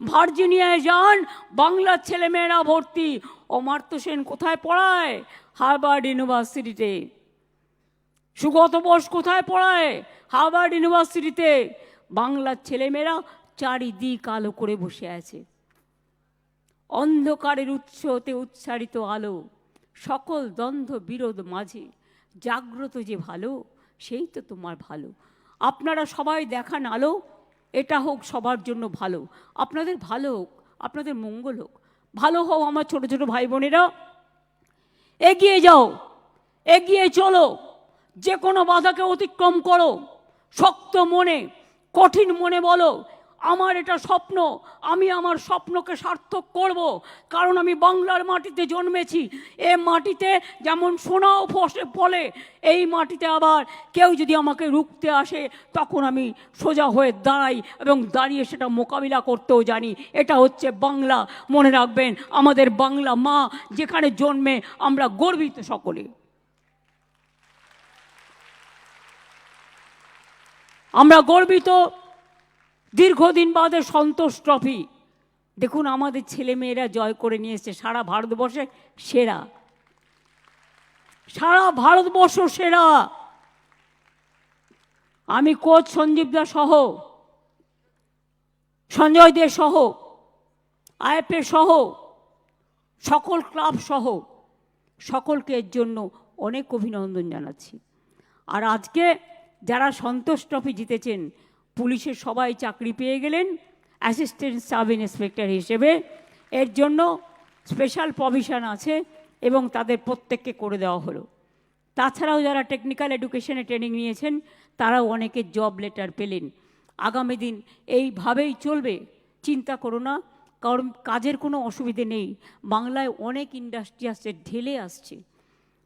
ভার্জিনিয়ায় যান, বাংলার ছেলেমেয়েরা ভর্তি। অমর্ত্য সেন কোথায় পড়ায়? হার্ভার্ড ইউনিভার্সিটিতে। সুগত বোস কোথায় পড়ায়? হার্ভার্ড ইউনিভার্সিটিতে। বাংলার ছেলেমেয়েরা চারিদিক আলো করে বসে আছে। অন্ধকারের উৎস হতে উচ্চারিত আলো, সকল দ্বন্দ্ব বিরোধ মাঝে জাগ্রত যে ভালো, সেই তো তোমার ভালো। আপনারা সবাই দেখান আলো, এটা হোক সবার জন্য ভালো। আপনাদের ভালো হোক, আপনাদের মঙ্গল হোক, ভালো হোক আমার ছোট ছোট ভাই বোনেরা। এগিয়ে যাও, এগিয়ে চলো, যে কোনো বাধাকে অতিক্রম করো। শক্ত মনে, কঠিন মনে বলো, আমার এটা স্বপ্ন, আমি আমার স্বপ্নকে সার্থক করব, কারণ আমি বাংলার মাটিতে জন্মেছি। এ মাটিতে যেমন সোনাও ফলে, এই মাটিতে আবার কেউ যদি আমাকে রুখতে আসে, তখন আমি সোজা হয়ে দাঁড়াই এবং দাঁড়িয়ে সেটা মোকাবিলা করতেও জানি। এটা হচ্ছে বাংলা। মনে রাখবেন, আমাদের বাংলা মা যেখানে জন্মে আমরা গর্বিত সকলে। আমরা গর্বিত। দীর্ঘদিন বাদে সন্তোষ ট্রফি দেখুন আমাদের ছেলেমেয়েরা জয় করে নিয়ে এসেছে। সারা ভারতবর্ষে সেরা, সারা ভারতবর্ষ সেরা। আমি কোচ সঞ্জীব দা সহ, সঞ্জয় দে সহ, আইএফএ সহ, সকল ক্লাব সহ সকলকে এর জন্য অনেক অভিনন্দন জানাচ্ছি। আর আজকে যারা সন্তোষ ট্রফি জিতেছেন, পুলিশের সবাই চাকরি পেয়ে গেলেন অ্যাসিস্ট্যান্ট সাব ইন্সপেক্টর হিসেবে। এর জন্য স্পেশাল প্রভিশন আছে এবং তাদের প্রত্যেককে করে দেওয়া হলো। তাছাড়াও যারা টেকনিক্যাল এডুকেশনে ট্রেনিং নিয়েছেন, তারাও অনেকে জব লেটার পেলেন। আগামী দিন এইভাবেই চলবে, চিন্তা করো না, কারণ কাজের কোনো অসুবিধে নেই। বাংলায় অনেক ইন্ডাস্ট্রি আসছে, ঢেলে আসছে।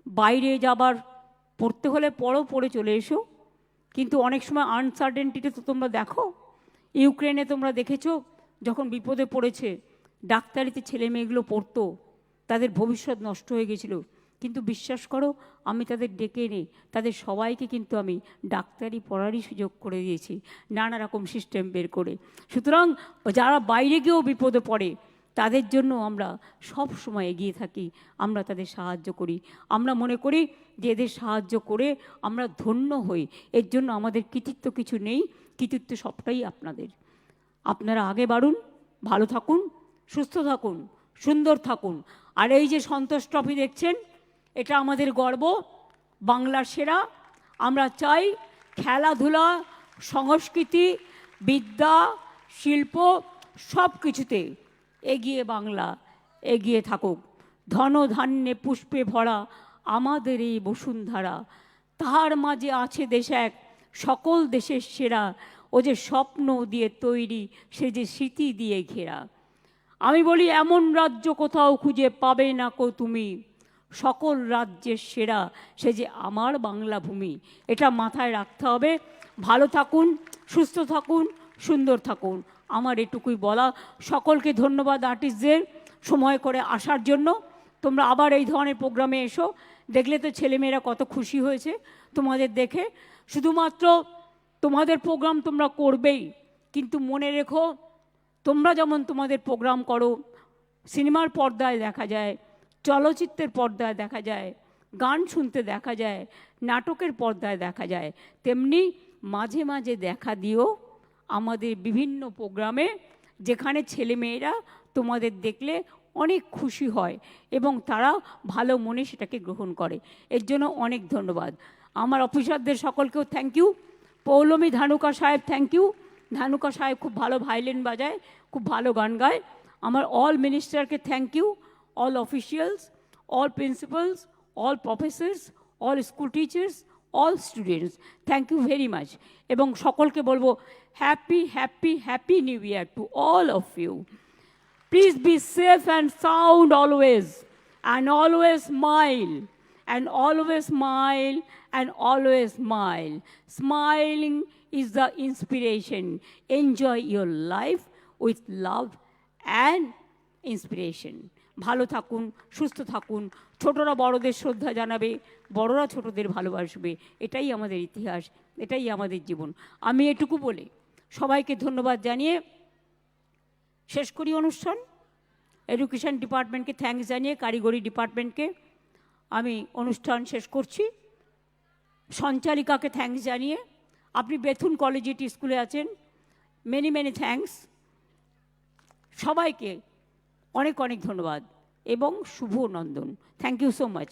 বাইরে যাবার পড়তে হলে পড়ে চলে এসো, কিন্তু অনেক সময় আনসার্টেনটিতে তো তোমরা দেখো। ইউক্রেনে তোমরা দেখেছো, যখন বিপদে পড়েছে ডাক্তারিতে ছেলে মেয়েগুলো পড়তো, তাদের ভবিষ্যৎ নষ্ট হয়ে গেছিলো। কিন্তু বিশ্বাস করো, আমি তাদের ডেকে এনে তাদের সবাইকে কিন্তু আমি ডাক্তারি পড়ারই সুযোগ করে দিয়েছি, নানা রকম সিস্টেম বের করে। সুতরাং যারা বাইরে গিয়েও বিপদে পড়ে, তাদের জন্য আমরা সব সময় এগিয়ে থাকি, আমরা তাদের সাহায্য করি। আমরা মনে করি যে এদের সাহায্য করে আমরা ধন্য হই। এর জন্য আমাদের কৃতিত্ব কিছু নেই, কৃতিত্ব সবটাই আপনাদের। আপনারা আগে বাড়ুন, ভালো থাকুন, সুস্থ থাকুন, সুন্দর থাকুন। আর এই যে সন্তোষ ট্রফি দেখছেন, এটা আমাদের গর্ব, বাংলার সেরা। আমরা চাই খেলাধুলা, সংস্কৃতি, বিদ্যা, শিল্প সব কিছুতে এগিয়ে বাংলা এগিয়ে থাকুক। ধন ধান্যে পুষ্পে ভরা আমাদের এই বসুন্ধরা, তাহার মাঝে আছে দেশ এক সকল দেশের সেরা। ও যে স্বপ্ন দিয়ে তৈরি, সে যে স্মৃতি দিয়ে ঘেরা। আমি বলি, এমন রাজ্য কোথাও খুঁজে পাবে না কো তুমি, সকল রাজ্যের সেরা সে যে আমার বাংলা ভূমি। এটা মাথায় রাখতে হবে। ভালো থাকুন, সুস্থ থাকুন, সুন্দর থাকুন, আমার এটুকুই বলা। সকলকে ধন্যবাদ আর্টিস্টদের সময় করে আসার জন্য। তোমরা আবার এই ধরনের প্রোগ্রামে এসো। দেখলে তো ছেলেমেয়েরা কত খুশি হয়েছে তোমাদের দেখে। শুধুমাত্র তোমাদের প্রোগ্রাম তোমরা করবেই, কিন্তু মনে রেখো, তোমরা যেমন তোমাদের প্রোগ্রাম করো, সিনেমার পর্দায় দেখা যায়, চলচ্চিত্রের পর্দায় দেখা যায়, গান শুনতে দেখা যায়, নাটকের পর্দায় দেখা যায়, তেমনি মাঝে মাঝে দেখা দিও আমাদের বিভিন্ন প্রোগ্রামে, যেখানে ছেলেমেয়েরা তোমাদের দেখলে অনেক খুশি হয় এবং তারা ভালো মনে সেটাকে গ্রহণ করে। এর জন্য অনেক ধন্যবাদ। আমার অফিসারদের সকলকেও থ্যাংক ইউ। পৌলমী ধানুকা সাহেব থ্যাংক ইউ। ধানুকা সাহেব খুব ভালো ভায়োলিন বাজায়, খুব ভালো গান গায়। আমার অল মিনিস্টারকে thank you, all officials, all principals, all professors, all school teachers, all students, thank you very much. এবং সকলকে বলবো happy happy happy new year to all of you. Please be safe and sound always, and always smile, and always smile, and always smile. Smiling is the inspiration. Enjoy your life with love and inspiration. ভালো থাকুন, সুস্থ থাকুন, ছোটরা বড়দের শ্রদ্ধা জানাবে, বড়রা ছোটদের ভালোবাসবে, এটাই আমাদের ইতিহাস, এটাই আমাদের জীবন। আমি এটুকু বলে সবাইকে ধন্যবাদ জানিয়ে শেষ করি অনুষ্ঠান। এডুকেশন ডিপার্টমেন্টকে থ্যাঙ্কস জানিয়ে, কারিগরি ডিপার্টমেন্টকে আমি অনুষ্ঠান শেষ করছি। সঞ্চালিকাকে থ্যাঙ্কস জানিয়ে, আপনি বেথুন কলেজিয়েট স্কুলে আছেন, মেনি মেনি থ্যাঙ্কস। সবাইকে অনেক অনেক ধন্যবাদ এবং শুভ নন্দন। Thank you so much.